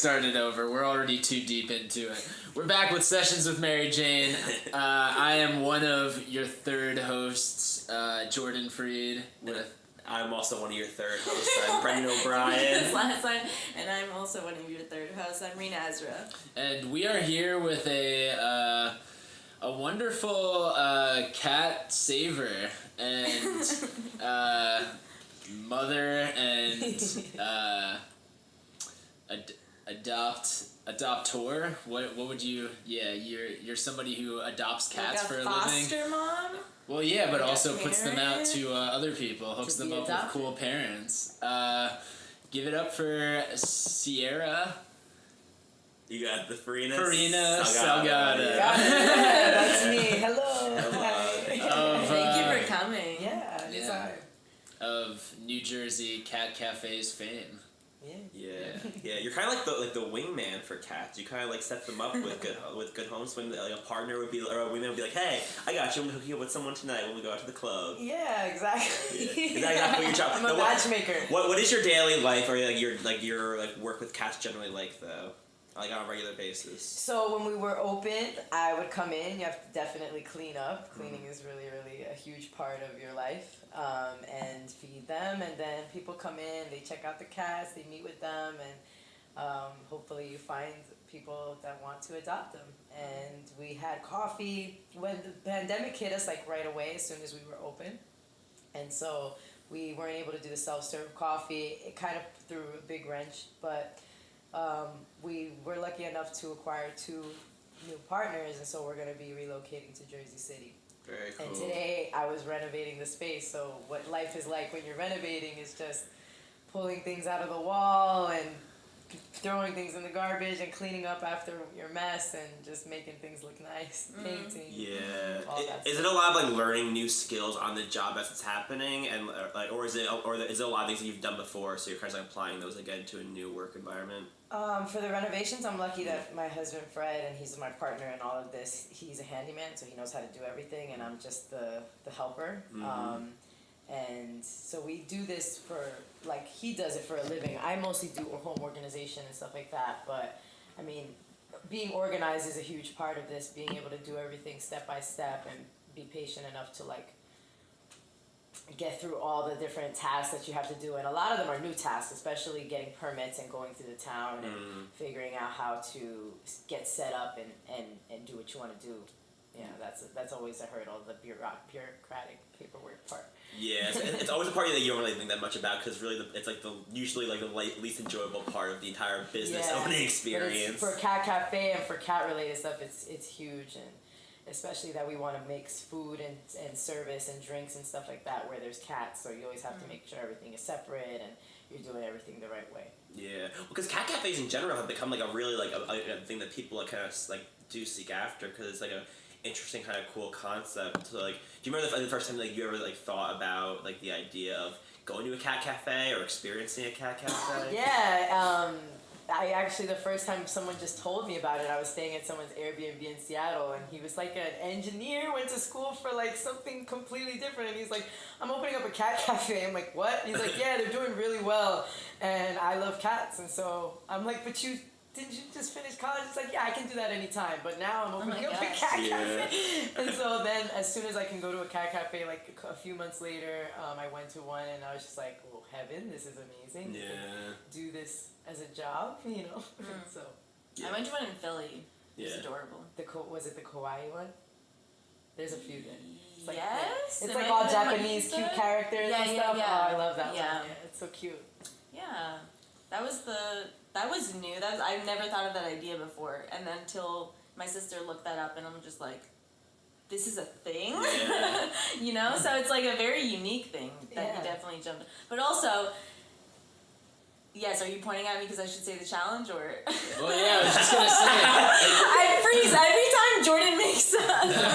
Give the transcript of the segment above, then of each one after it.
start it over. We're already too deep into it. We're back with Sessions with Mary Jane. I am one of your third hosts, Jordan Freed. I'm also one of your third hosts. I'm Brendan O'Brien. And I'm also one of your third hosts. I'm Reena Ezra. And we are here with a wonderful cat saver and mother and adoptor. What would you? Yeah, you're somebody who adopts cats for a living. Foster mom. Well, yeah, but also puts them out to other people, hooks them up with cool parents. Give it up for Sierra. You got the Farinas Salgado. That's me. Hello. Thank you for coming. Yeah, desire. Of New Jersey Cat Cafe's fame. Yeah. You're kind of like the wingman for cats. You kind of like set them up with good homes. When like a partner would be, or a wingman would be like, "Hey, I got you. I'm gonna hook you up with someone tonight when we go out to the club." Yeah, exactly. Yeah. Is that exactly what your job? I'm a matchmaker. What is your daily life, or your work with cats generally like though? Like on a regular basis. So when we were open, I would come in. You have to definitely clean up. Cleaning is really, really a huge part of your life. And feed them, and then people come in, they check out the cats, they meet with them, and hopefully you find people that want to adopt them. And we had coffee when the pandemic hit us like right away as soon as we were open, and so we weren't able to do the self-serve coffee. It kind of threw a big wrench, but we were lucky enough to acquire 2 new partners, and so we're going to be relocating to Jersey City. Very cool. And today I was renovating the space, so what life is like when you're renovating is just pulling things out of the wall and throwing things in the garbage and cleaning up after your mess and just making things look nice, painting. Yeah. Is it a lot of like learning new skills on the job as it's happening, and or is it a lot of things that you've done before, so you're kind of like applying those again to a new work environment? For the renovations, I'm lucky that my husband Fred, and he's my partner in all of this. He's a handyman, so he knows how to do everything, and I'm just the helper. Mm-hmm. And so we do this for, like, he does it for a living. I mostly do home organization and stuff like that, but I mean, being organized is a huge part of this, being able to do everything step by step and be patient enough to like get through all the different tasks that you have to do. And a lot of them are new tasks, especially getting permits and going through the town and figuring out how to get set up and do what you want to do. Yeah, that's always a hurdle, the bureaucratic paperwork part. Yeah, it's always a part that you don't really think that much about, because really it's like usually the least enjoyable part of the entire business owning experience. For Cat Cafe and for cat related stuff, it's huge, and especially that we want to mix food and service and drinks and stuff like that where there's cats, so you always have to make sure everything is separate and you're doing everything the right way. Yeah, because cat cafes in general have become like a really like a thing that people like kind of like do seek after, because it's like a interesting kind of cool concept. So like, do you remember the first time like you ever like thought about like the idea of going to a cat cafe or experiencing a cat cafe? Yeah, I actually, the first time someone just told me about it, I was staying at someone's Airbnb in Seattle, and he was like an engineer, went to school for like something completely different, and he's like, I'm opening up a cat cafe. I'm like, what? He's like, yeah, they're doing really well, and I love cats. And so I'm like, but didn't you just finish college? It's like, yeah, I can do that anytime, but now I'm opening up a cat cafe. And so then as soon as I can go to a cat cafe, like a few months later, I went to one, and I was just like, oh, heaven, this is amazing. Yeah. Do this as a job, you know? So I went to one in Philly. It was adorable. Was it the Kawaii one? There's a few there. It's like, yes. It's like all Japanese cute characters and stuff. Yeah. Oh, I love that one. Yeah, it's so cute. Yeah. That was new. I've never thought of that idea before. And then until my sister looked that up, and I'm just like, this is a thing? Yeah. You know? So it's like a very unique thing that you definitely jumped. But also, yes, are you pointing at me because I should say the challenge, or? Well, yeah, I was just going to say. I freeze every time Jordan makes a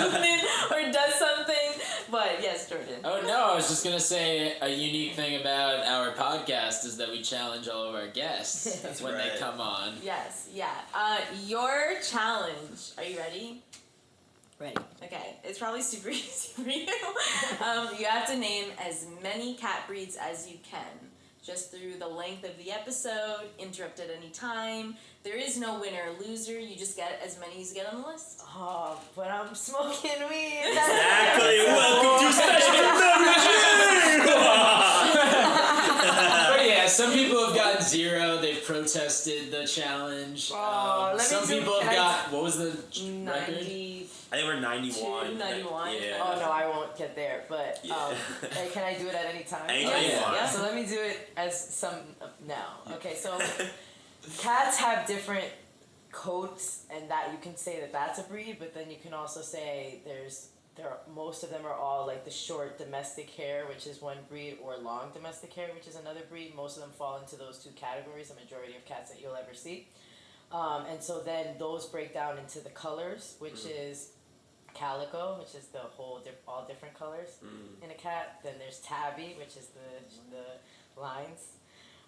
movement or does something. But yes, Jordan. Oh, no, I was just going to say a unique thing about our podcast is that we challenge all of our guests when they come on. Yes, yeah. Your challenge, are you ready? Ready. Okay, it's probably super easy for you. You have to name as many cat breeds as you can. just through the length of the episode, interrupt at any time. There is no winner or loser. You just get as many as you get on the list. Oh, but I'm smoking weed. Exactly. Welcome to Session with But yeah, some people have gotten 0. They've protested the challenge. Some people have got, what was the record? 90. I think we're 91. 91. Yeah. Oh no, I won't get there. But Yeah. hey, can I do it at any time? Anytime you want. Yeah. So let me do it as some now. Okay, so cats have different coats, and that you can say that that's a breed, but then you can also say most of them are all like the short domestic hair, which is one breed, or long domestic hair, which is another breed. Most of them fall into those two categories, the majority of cats that you'll ever see. And so then those break down into the colors, which is calico, which is the whole all different colors in a cat. Then there's tabby, which is the lines,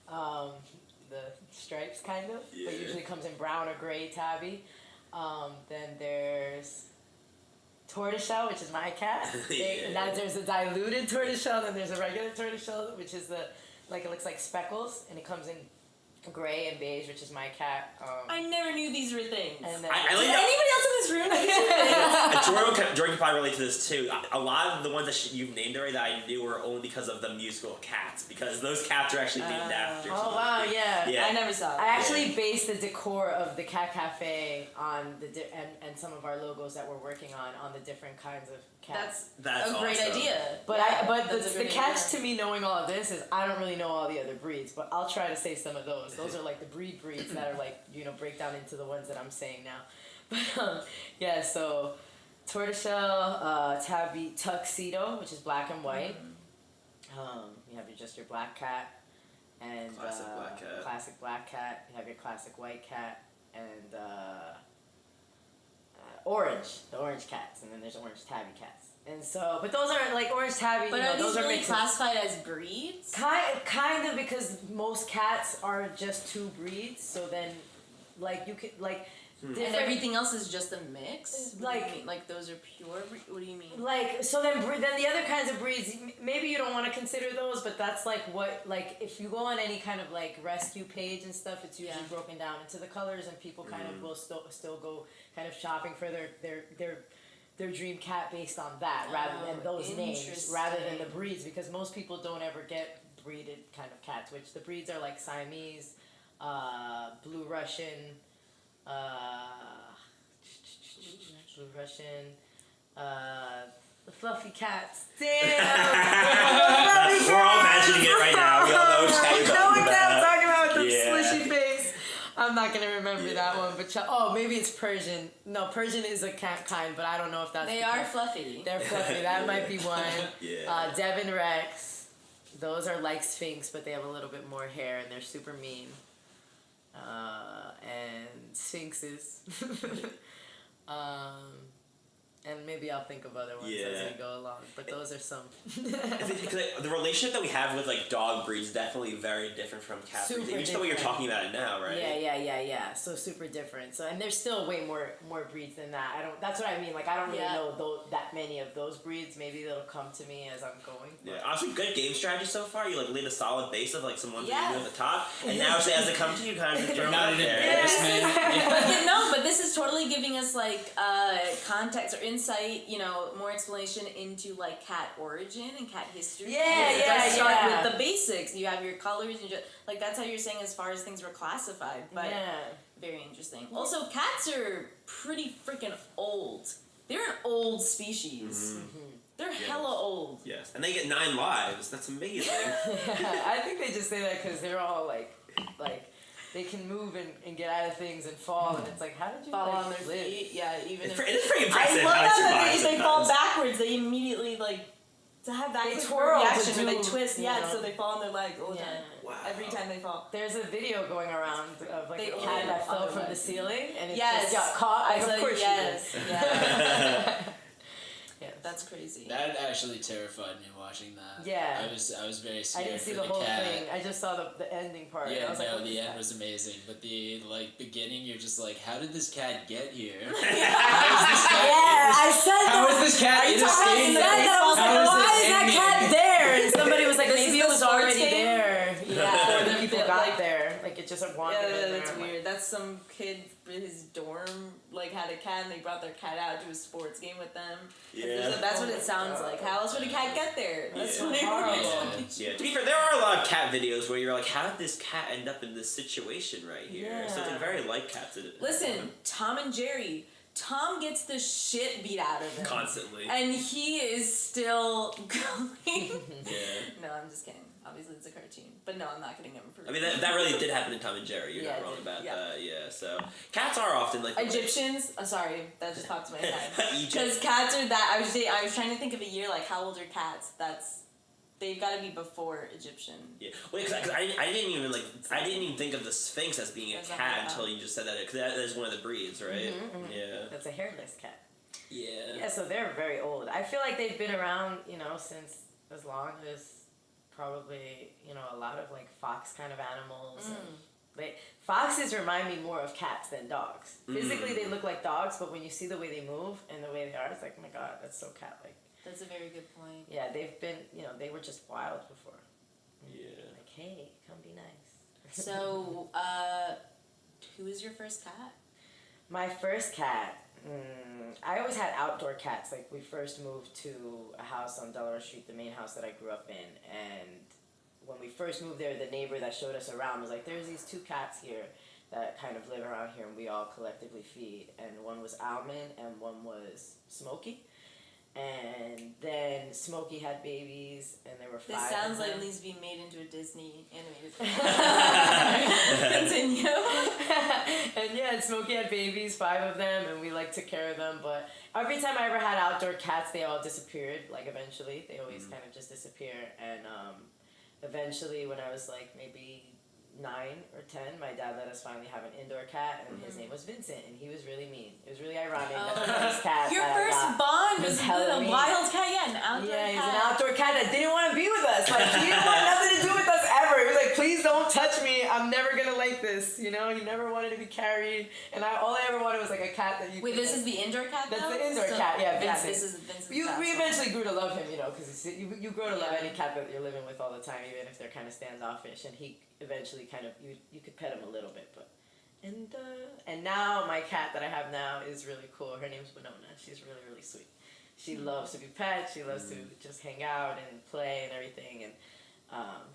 the stripes kind of, but usually comes in brown or gray tabby. Then there's tortoiseshell, which is my cat. Now there's a diluted tortoiseshell, then there's a regular tortoiseshell, which is it looks like speckles, and it comes in gray and beige, which is my cat. I never knew these were things. I Did like anybody else in this room know these were things? Jordan can probably relate to this too. A lot of the ones that you've named already that I knew were only because of the musical Cats, because those cats are actually named after. Oh wow, yeah. I never saw it. I actually based the decor of the Cat Cafe on and some of our logos that we're working on the different kinds of cats. That's a great awesome. idea. But That's a the great catch idea. to me knowing all of this is I don't really know all the other breeds, but I'll try to say some of those. Those are like the breeds that are like, break down into the ones that I'm saying now. But yeah, so tortoiseshell, tabby, tuxedo, which is black and white. You have just your black cat and Classic black cat. Classic black cat. You have your classic white cat and orange, the orange cats, and then there's orange tabby cats. And so, but those aren't like orange tabby. But are those these really mixed. classified as breeds? Kind of, because most cats are just two breeds. So then, like you could like. And everything else is just a mix? What do you Like- mean? Like those are pure what do you mean? Like so then the other kinds of breeds maybe you don't want to consider those, but that's like what like if you go on any kind of like rescue page and stuff, it's usually broken down into the colors, and people kind of will still go kind of shopping for their dream cat based on that rather than those names rather than the breeds, because most people don't ever get breeded kind of cats, which the breeds are like Siamese, Blue Russian, the fluffy cats. Damn! We're all imagining it right now. We all know which cat you're talking about. I'm talking about with the Yeah. slishy face. I'm not gonna remember that one, but maybe it's Persian. No, Persian is a cat kind, but I don't know if that's. They the are cat. fluffy. They're fluffy. That might be one. Yeah. Devon Rex. Those are like Sphinx, but they have a little bit more hair and they're super mean. And Sphinxes. And maybe I'll think of other ones as we go along, but those are some. The relationship that we have with like dog breeds is definitely very different from cat breeds. Super You just know what you're different. talking about it now, right? Yeah. So super different. So and there's still way more breeds than that. That's what I mean. Like I don't really know that many of those breeds. Maybe they'll come to me as I'm going. Yeah, honestly, good game strategy so far. You like laid a solid base of like some ones that you knew at the top, and now as they come to you, kind of just throw Not them an out there. embarrassment. But this is totally giving us like context or insight, more explanation into like cat origin and cat history. It does start with the basics. You have your colors and just like that's how you're saying as far as things were classified. But very interesting. Also, cats are pretty freaking old. They're an old species. Mm-hmm. They're hella old. Yes, and they get 9 lives. That's amazing. I think they just say that because they're all like they can move and get out of things and fall, and it's like, how did you Fall like, on their live? feet. Yeah, even It's if pretty impressive I love how that they if survive they fall sometimes. backwards, they immediately to have that They quick twirl reaction to where they do, twist. you Yeah, know. so they fall on their leg all the Yeah. time. Wow. Every time they fall. There's a video going around of like They a all cat that on fell their from the legs. ceiling and it Yes. just got caught. I Like, was of like, course yes, she did. yeah. Yes. That's crazy. That actually terrified me watching that. Yeah. I was very I scared didn't see for the whole cat. thing. I just saw the ending part. and I Yeah, was like, no, what the is end that? was amazing, but the beginning, you're just like, how did this cat get here? Yeah, I said How that. is this cat in a I state? said that. I was How like, why this is that ending? cat there? And somebody was like, This maybe is it the was already sports game? there. Yeah. some kid in his dorm like had a cat and they brought their cat out to a sports game with them. Yeah. That's what it sounds like. How else would a cat get there? That's what horrible. Yeah. To be fair, there are a lot of cat videos where you're like, how did this cat end up in this situation right here? Yeah. So it's like very like cats. Listen, Tom and Jerry. Tom gets the shit beat out of him. Constantly. And he is still going. Yeah. No, I'm just kidding. Obviously, it's a cartoon. But no, I'm not getting him for I mean, that really did happen in Tom and Jerry. You're not wrong about that. Yeah, so cats are often like... Egyptians? Oh, sorry, that just popped to my head. Egypt. Because cats are that... I was trying to think of a year, like, how old are cats? They've got to be before Egyptian. Yeah, wait, because I didn't even think of the Sphinx as being a cat until you just said that, because that is one of the breeds, right? Mm-hmm, mm-hmm. Yeah. That's a hairless cat. Yeah. Yeah, so they're very old. I feel like they've been around, since as long as probably, a lot of like fox kind of animals. And foxes remind me more of cats than dogs. Physically, they look like dogs, but when you see the way they move and the way they are, it's like, oh my god, that's so cat-like. That's a very good point. Yeah, they've been, they were just wild before. Yeah. Like, hey, come be nice. So, who was your first cat? My first cat, I always had outdoor cats. Like, we first moved to a house on Delaware Street, the main house that I grew up in, and when we first moved there, the neighbor that showed us around was like, there's these 2 cats here that kind of live around here, and we all collectively feed. And one was Almond, and one was Smokey. And then Smokey had babies, and there were 5 This sounds of them. like it needs to be made into a Disney animated film. Continue. And yeah, Smokey had babies, 5 of them, and we took care of them. But every time I ever had outdoor cats, they all disappeared. Like, eventually, they always kind of just disappear. And eventually, when I was like maybe 9 or 10, my dad let us finally have an indoor cat, and his name was Vincent, and he was really mean. It was really ironic that the first cat Your that first I got bond was was with a Halloween. wild cat, an outdoor cat. Yeah, he's an outdoor cat that didn't want to be with us. Like, he didn't want nothing to do with us ever. He was like, please don't touch me. I'm never going to like this. He never wanted to be carried. And all I ever wanted was like a cat that you Wait, this is the indoor cat, That's though? the indoor cat, yeah. This is Vincent's We cat. eventually grew to love him, because you grow to love any cat that you're living with all the time, even if they're kind of standoffish. And he eventually kind of, you could pet him a little bit, but... And now my cat that I have now is really cool. Her name's Winona. She's really, really sweet. She loves to be pet. She loves to just hang out and play and everything.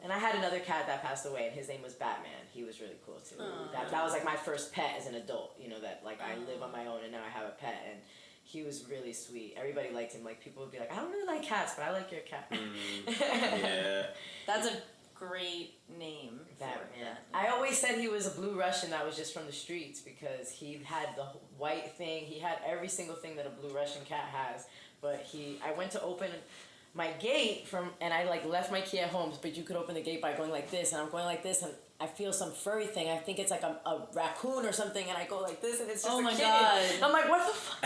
And I had another cat that passed away, and his name was Batman. He was really cool too. That was like my first pet as an adult. That like I live on my own and now I have a pet, and he was really sweet. Everybody liked him. Like, people would be like, I don't really like cats, but I like your cat. Yeah. That's a great name. Batman. I always said he was a blue Russian that was just from the streets, because he had the white thing. He had every single thing that a blue Russian cat has. But I went to open my gate and I left my key at home, but you could open the gate by going like this, and I'm going like this, and I feel some furry thing. I think it's like a raccoon or something, and I go like this, and it's just a kitten. God. I'm like, what the fuck?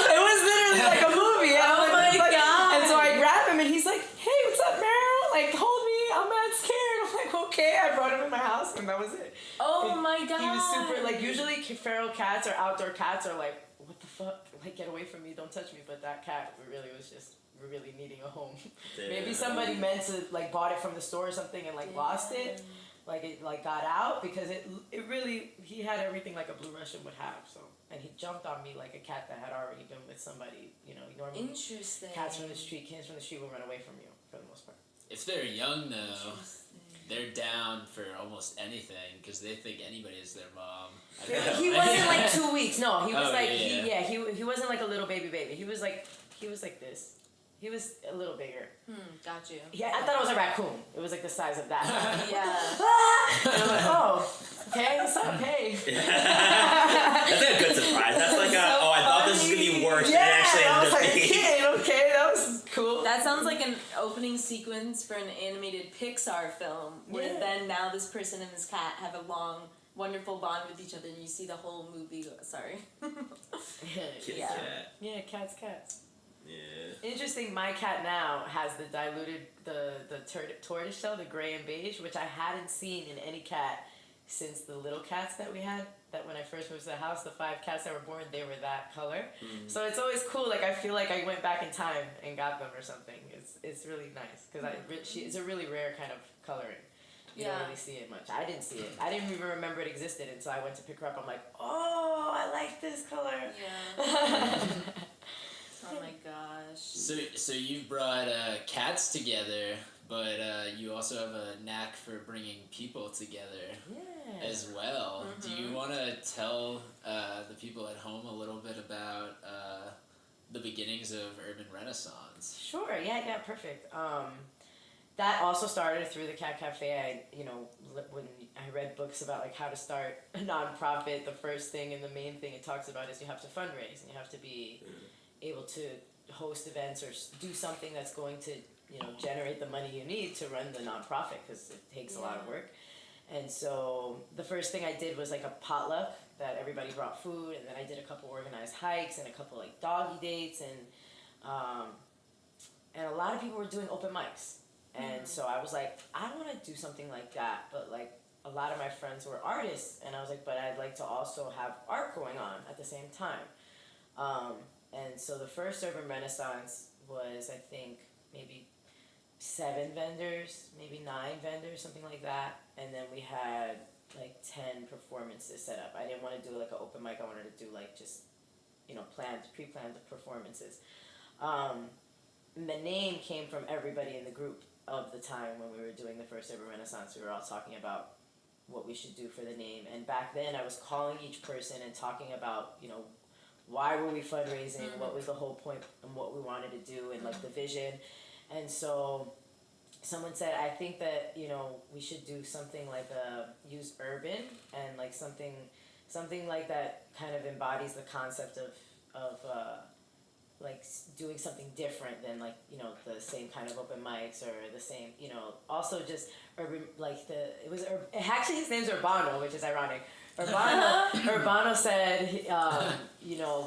It was literally like a movie. And I'm like, my God. And so I grab him, and he's like, hey, what's up, Meryl? Like, hold me. I'm mad scared. I'm like, okay. I brought him in my house, and that was it. Oh my God. He was super, usually feral cats or outdoor cats are like, what the fuck? Like, get away from me. Don't touch me. But that cat really was just really needing a home. Damn. Maybe somebody meant to, bought it from the store or something and, lost it. It got out, because it really, he had everything like a blue Russian would have, so. And he jumped on me like a cat that had already been with somebody, normally. Interesting. Kids from the street will run away from you, for the most part. If they're young, though, they're down for almost anything because they think anybody is their mom. He wasn't 2 weeks. No, he was he he wasn't like a little baby. He was like this. He was a little bigger. Got you. Yeah, I thought it was a raccoon. It was like the size of that. Yeah. And I'm like, oh, okay, what's up, hey. That's a good surprise. That's like I thought this was gonna be worse than it actually I was ended up like, being. kid, okay, that was cool. That sounds like an opening sequence for an animated Pixar film, where then now this person and this cat have a long, wonderful bond with each other, and you see the whole movie go, sorry. Kitty Yeah. cat. Yeah, cats. Yeah. Interesting, my cat now has the diluted, the tortoise shell, the gray and beige, which I hadn't seen in any cat since the little cats that we had. That when I first moved to the house, the 5 cats that were born, they were that color. So it's always cool. Like, I feel like I went back in time and got them or something. It's really nice, because it's a really rare kind of coloring. You don't really see it much. I didn't see it. I didn't even remember it existed until I went to pick her up. I'm like, oh, I like this color. Yeah. Oh my gosh. So you've brought cats together, but you also have a knack for bringing people together as well. Do you want to tell the people at home a little bit about the beginnings of Urban Renaissance? Sure. Yeah. Perfect. That also started through the Cat Cafe. When I read books about like how to start a nonprofit, the first thing and the main thing it talks about is you have to fundraise and you have to be able to host events or do something that's going to generate the money you need to run the nonprofit, because it takes a lot of work. And so the first thing I did was like a potluck that everybody brought food, and then I did a couple organized hikes and a couple like doggy dates, and a lot of people were doing open mics. And so I was like, I want to do something like that, but like a lot of my friends were artists, and I was like, but I'd like to also have art going on at the same time. And so the first Urban Renaissance was, I think, maybe 7 vendors, maybe 9 vendors, something like that. And then we had like 10 performances set up. I didn't want to do like an open mic. I wanted to do like just, pre-planned performances. The name came from everybody in the group of the time when we were doing the first Urban Renaissance. We were all talking about what we should do for the name. And back then I was calling each person and talking about, why were we fundraising, what was the whole point and what we wanted to do, and like the vision. And so someone said, I think that, we should do something like use urban and like something like that kind of embodies the concept of like doing something different than like, the same kind of open mics or the same, also just urban, like actually his name's Urbano, which is ironic. Urbano said,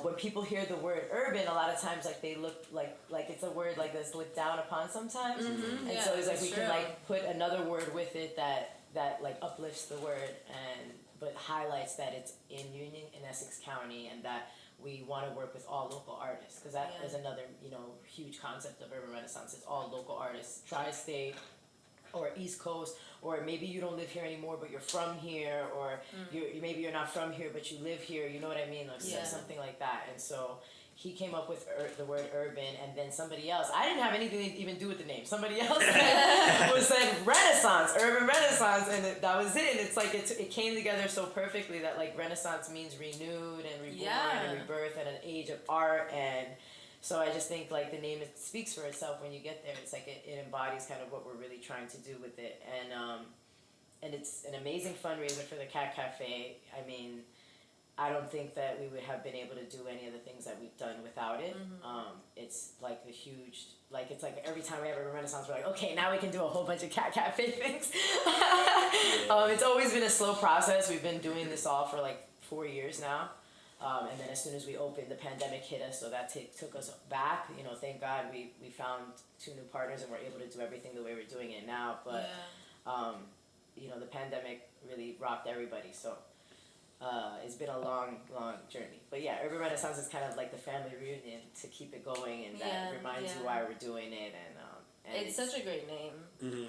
when people hear the word urban, a lot of times like they look like it's a word like that's looked down upon sometimes. And so he's like, we can like put another word with it that like uplifts the word but highlights that it's in Union in Essex County, and that we want to work with all local artists, because that is another huge concept of Urban Renaissance. It's all local artists, tri-state or East Coast, or maybe you don't live here anymore but you're from here, or maybe you're not from here but you live here, you know what I mean, or something like that. And so he came up with the word urban, and then somebody else, I didn't have anything to even do with the name, somebody else said Renaissance, Urban Renaissance, and that was it. And it's like it came together so perfectly that like Renaissance means renewed and reborn and rebirth and an age of art. And so I just think like the name, it speaks for itself when you get there. It's like it embodies kind of what we're really trying to do with it. And it's an amazing fundraiser for the Cat Cafe. I mean, I don't think that we would have been able to do any of the things that we've done without it. It's like a huge, like it's like every time we have a Renaissance, we're like, okay, now we can do a whole bunch of Cat Cafe things. It's always been a slow process. We've been doing this all for like 4 years now. And then as soon as we opened, the pandemic hit us, so that took us back. Thank God we found 2 new partners and we're able to do everything the way we're doing it now. But, the pandemic really rocked everybody, so it's been a long, long journey. But yeah, Urban Renaissance is kind of like the family reunion to keep it going, and that reminds you why we're doing it. And it's such a great name.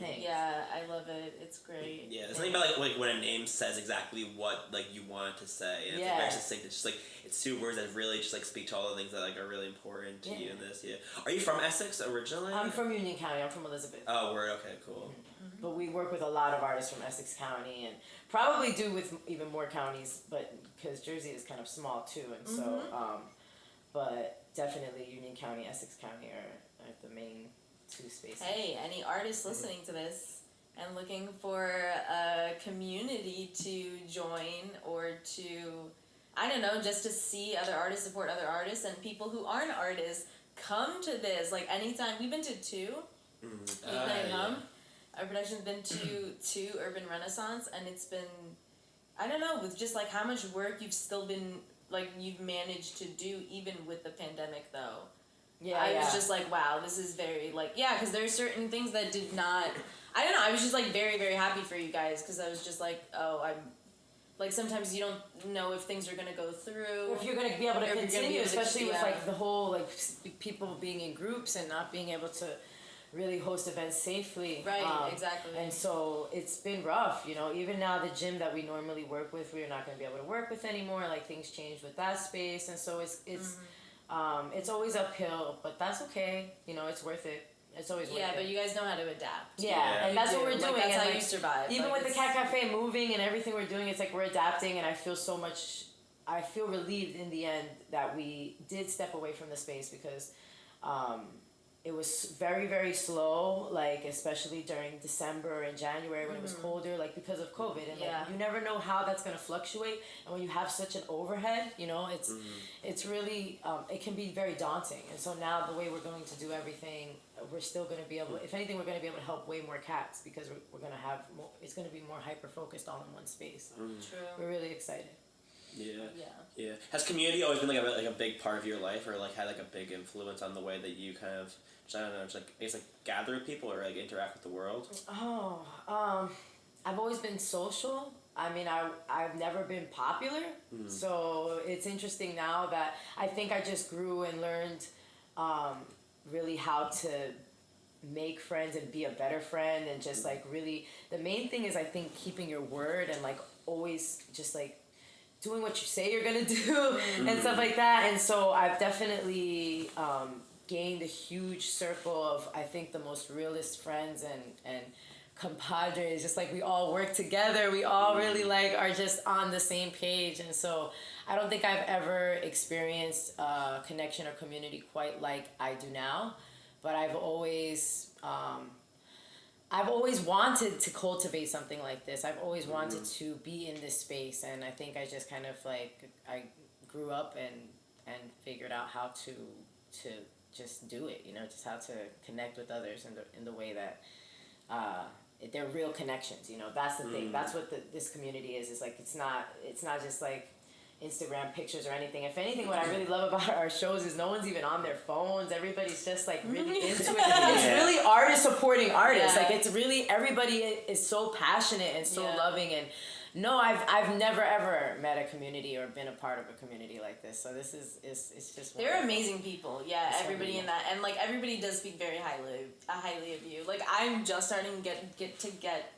Thanks. Yeah, I love it. It's great. Yeah, there's something about like when a name says exactly what like you want it to say, and it's like, very succinct. It's just like it's 2 words that really just like speak to all the things that like are really important to you in this. Yeah. Are you from Essex originally? I'm from Union County. I'm from Elizabeth. Oh, word. Okay, cool. But we work with a lot of artists from Essex County, and probably do with even more counties, but because Jersey is kind of small too, and so, but definitely Union County, Essex County are the main 2 spaces. Hey, any artists listening to this and looking for a community to join, or to, I don't know, just to see other artists, support other artists, and people who aren't artists, come to this. Like anytime, we've been to 2. Late Night Hump. Our production's been to Urban Renaissance, and it's been, I don't know, with just like how much work you've managed to do even with the pandemic though. I was just like, wow, this is very like, because there are certain things that did not, I don't know, I was just like very, very happy for you guys, because I was just like, I'm, like sometimes you don't know if things are going to go through. Or if you're going to be able to continue, especially with like the whole like people being in groups and not being able to really host events safely. Right, exactly. And so it's been rough, you know. Even now, the gym that we normally work with, we're not going to be able to work with anymore. Like, things changed with that space, and so it's always uphill, but that's okay. You know, it's worth it. It's always worth it. Yeah, but you guys know how to adapt. Yeah, and that's what we're doing. Like, that's and how you survive. Even like, with the Cat Cafe moving and everything we're doing, it's like we're adapting, and I feel relieved in the end that we did step away from the space because it was very, very slow, like especially during December and January when it was colder, like because of COVID. And like, you never know how that's going to fluctuate. And when you have such an overhead, you know, it's really, it can be very daunting. And so now the way we're going to do everything, we're still going to be able, if anything, we're going to be able to help way more cats because we're going to have more, it's going to be more hyper-focused all in one space. So True. we're really excited. Yeah. Has community always been like a big part of your life, or like had like a big influence on the way that you kind of, I don't know, just like I guess like gather with people or like interact with the world? I've always been social. I mean, I've never been popular, so it's interesting now that I think I just grew and learned really how to make friends and be a better friend, and just like really the main thing is I think keeping your word and like always just like doing what you say you're gonna do and stuff like that. And so I've definitely gained a huge circle of, I think, the most realist friends and compadres. Just like we all work together, we all really like are just on the same page. And so I don't think I've ever experienced a connection or community quite like I do now, but I've always wanted to cultivate something like this. I've always wanted to be in this space, and I think I just kind of like, I grew up and figured out how to just do it, you know, just how to connect with others in the way that they're real connections, you know. That's the thing. That's what this community is like, it's not just like Instagram pictures or anything. If anything, what I really love about our shows is no one's even on their phones. Everybody's just like really into it. It's really artist supporting artists. Like, it's really, everybody is so passionate and so loving. And no, I've never ever met a community or been a part of a community like this. So this is it's just they're wonderful. Amazing people. Yeah, everybody in that, and like everybody does speak very highly of you. Like, I'm just starting to get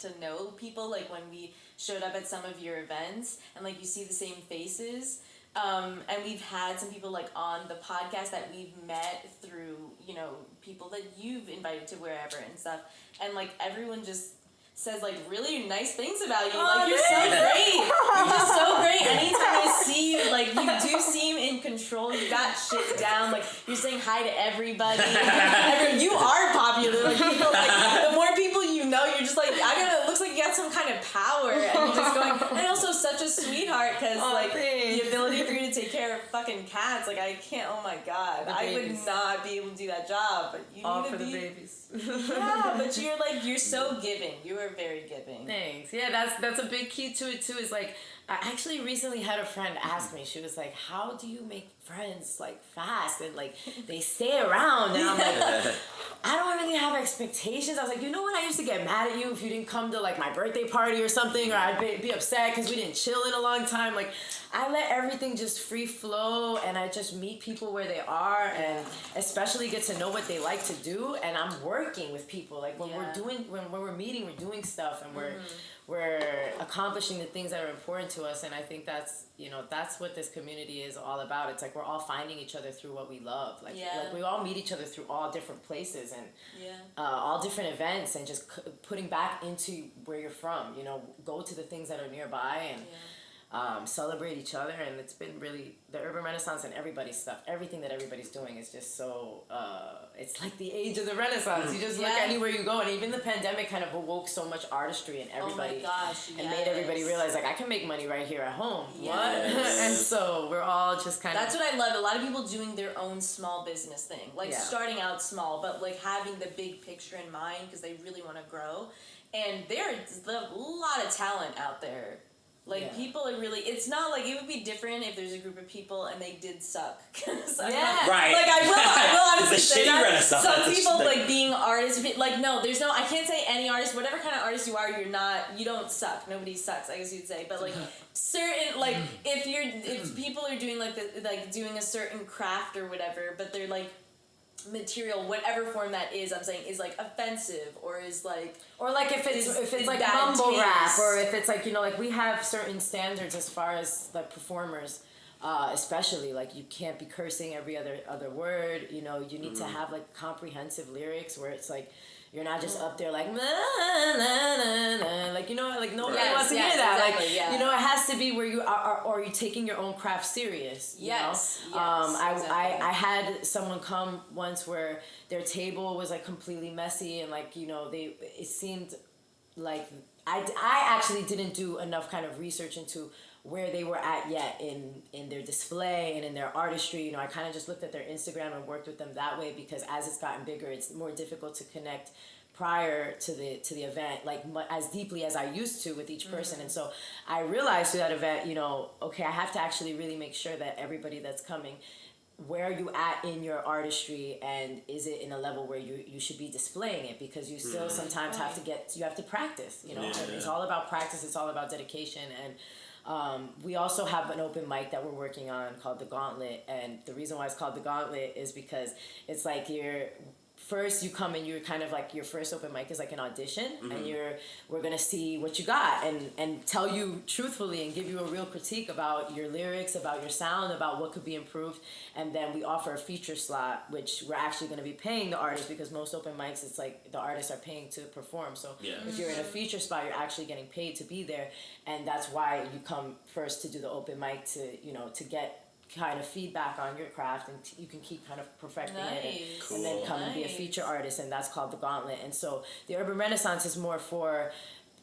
to know people. Like, when we showed up at some of your events, and like you see the same faces. And we've had some people like on the podcast that we've met through, you know, people that you've invited to wherever and stuff, and like everyone just says like really nice things about you. Like, you're so great. You're just so great. Anytime I see you, like, you do seem in control. You got shit down. Like, you're saying hi to everybody. You are popular. Like, people, like, the more people you know, you're just like, I don't know, it looks like you got some kind of power, and you're just going, and also such a sweetheart, because like thanks. the ability for you to take care of fucking cats, like, I can't, oh my god, I would not be able to do that job, but you all need for to the be, babies. yeah, but you're like, you're so giving. You are very giving. Thanks. Yeah, that's a big key to it too, is like, I actually recently had a friend ask me, she was like, how do you make friends like fast and like they stay around? And I'm like, I don't really have expectations. I was like, you know what, I used to get mad at you if you didn't come to like my birthday party or something, or I'd be upset because we didn't chill in a long time. Like, I let everything just free flow, and I just meet people where they are, and especially get to know what they like to do. And I'm working with people, like when we're meeting, we're doing stuff, and we're accomplishing the things that are important to us. And I think that's, you know, that's what this community is all about. It's like we're all finding each other through what we love. Like we all meet each other through all different places and all different events, and just putting back into where you're from. You know, go to the things that are nearby and celebrate each other. And it's been really, the urban renaissance and everybody's stuff, everything that everybody's doing is just so, it's like the age of the renaissance. You just look anywhere you go, and even the pandemic kind of awoke so much artistry in everybody. Oh my gosh, and made everybody realize, like, I can make money right here at home. What? And so we're all just kind That's what I love. A lot of people doing their own small business thing. Like, starting out small, but like having the big picture in mind because they really want to grow. And there's a lot of talent out there. Like, people are really, it's not like, it would be different if there's a group of people and they did suck. Right. Like, I will honestly say that. Some people, like, being artists, like, no, there's no, I can't say any artist, whatever kind of artist you are, you don't suck. Nobody sucks, I guess you'd say. But, like, certain, like, if people are doing, like, doing a certain craft or whatever, but they're, like, material, whatever form that is, I'm saying, is like offensive or is like, or like if it's like mumble rap, or if it's like, you know, like we have certain standards as far as like performers, especially like you can't be cursing every other word, you know, you need to have like comprehensive lyrics where it's like you're not just up there like, nah, nah, nah, nah. Like, you know, like nobody wants to hear that. Exactly, like, you know, it has to be where you are you taking your own craft serious. You know? Exactly. I had someone come once where their table was like completely messy and like, you know, it seemed like I actually didn't do enough kind of research into where they were at yet in their display and in their artistry. You know, I kind of just looked at their Instagram and worked with them that way, because as it's gotten bigger, it's more difficult to connect prior to the event like as deeply as I used to with each person. And so I realized through that event, you know, okay, I have to actually really make sure that everybody that's coming, where are you at in your artistry, and is it in a level where you should be displaying it, because you still sometimes have to practice, you know. And it's all about practice, it's all about dedication. And we also have an open mic that we're working on called The Gauntlet, and the reason why it's called The Gauntlet is because it's like first you come and you're kind of like, your first open mic is like an audition, and we're gonna see what you got and tell you truthfully and give you a real critique about your lyrics, about your sound, about what could be improved. And then we offer a feature slot, which we're actually gonna be paying the artist, because most open mics it's like the artists are paying to perform. So if you're in a feature spot, you're actually getting paid to be there, and that's why you come first to do the open mic, to, you know, to get kind of feedback on your craft, and you can keep kind of perfecting it, and then come and be a feature artist, and that's called The Gauntlet. And so the Urban Renaissance is more for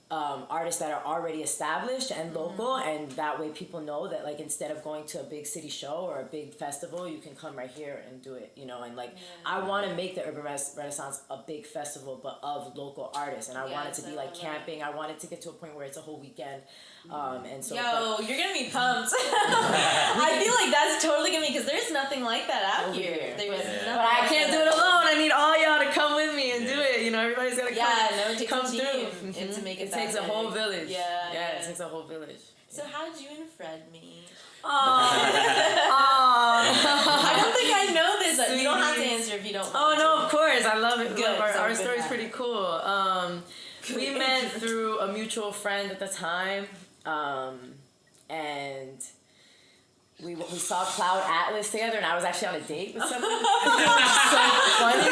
artists that are already established and local, and that way people know that, like, instead of going to a big city show or a big festival, you can come right here and do it, you know. And like I want to make the Urban Renaissance a big festival, but of local artists, and I want it to be like camping. I want it to get to a point where it's a whole weekend. And so you're gonna be pumped. I feel like that's totally gonna be, because there's nothing like that out here. But I can't do it alone. I need all y'all to come with me and do it. You know, everybody's gotta come through. And to make it takes a whole village. Yeah, it takes a whole village. So how did you and Fred meet? I don't think I know this. You don't have to answer if you don't want no, of course. I love it. Good. Our story's pretty cool. We met through a mutual friend at the time, and we saw Cloud Atlas together, and I was actually on a date with someone. It was so funny.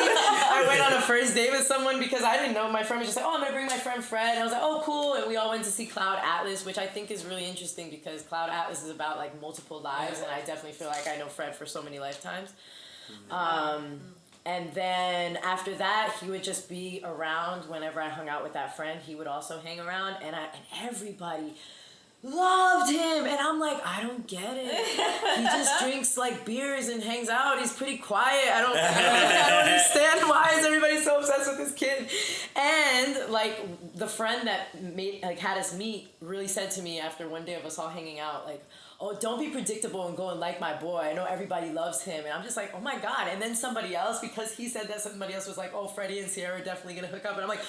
I went on a first date with someone because I didn't know. My friend was just like, oh, I'm going to bring my friend Fred. And I was like, oh, cool. And we all went to see Cloud Atlas, which I think is really interesting, because Cloud Atlas is about like multiple lives, and I definitely feel like I know Fred for so many lifetimes. And then after that, he would just be around whenever I hung out with that friend. He would also hang around, and everybody loved him, and I'm like, I don't get it. He just drinks like beers and hangs out. He's pretty quiet. I don't understand, why is everybody so obsessed with this kid. And like the friend that had us meet really said to me after one day of us all hanging out, like, oh, don't be predictable and go and like my boy. I know everybody loves him. And I'm just like, oh my God. And then somebody else, because he said that, somebody else was like, oh, Freddy and Sierra are definitely going to hook up. And I'm like,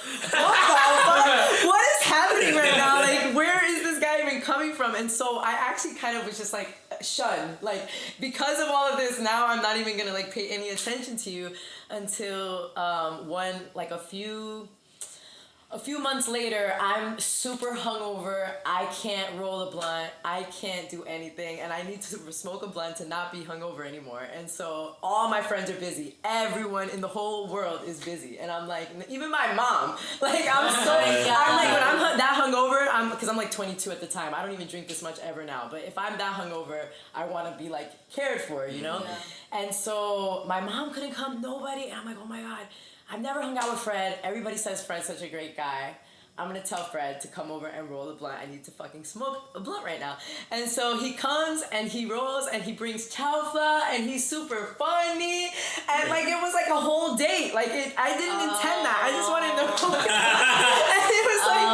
what is happening right now? Like, where is this guy even coming from? And so I actually kind of was just like, shun. Like, because of all of this, now I'm not even going to like pay any attention to you until a few months later, I'm super hungover. I can't roll a blunt. I can't do anything. And I need to smoke a blunt to not be hungover anymore. And so all my friends are busy. Everyone in the whole world is busy. And I'm like, even my mom. Like, I'm like, when I'm that hungover, because I'm like 22 at the time. I don't even drink this much ever now. But if I'm that hungover, I want to be like cared for, you know? Yeah. And so my mom couldn't come, nobody. And I'm like, oh my God. I've never hung out with Fred. Everybody says Fred's such a great guy. I'm going to tell Fred to come over and roll a blunt. I need to fucking smoke a blunt right now. And so he comes and he rolls and he brings chowfa and he's super funny. And like, it was like a whole date. Like, I didn't intend that. I just wanted to and it was like,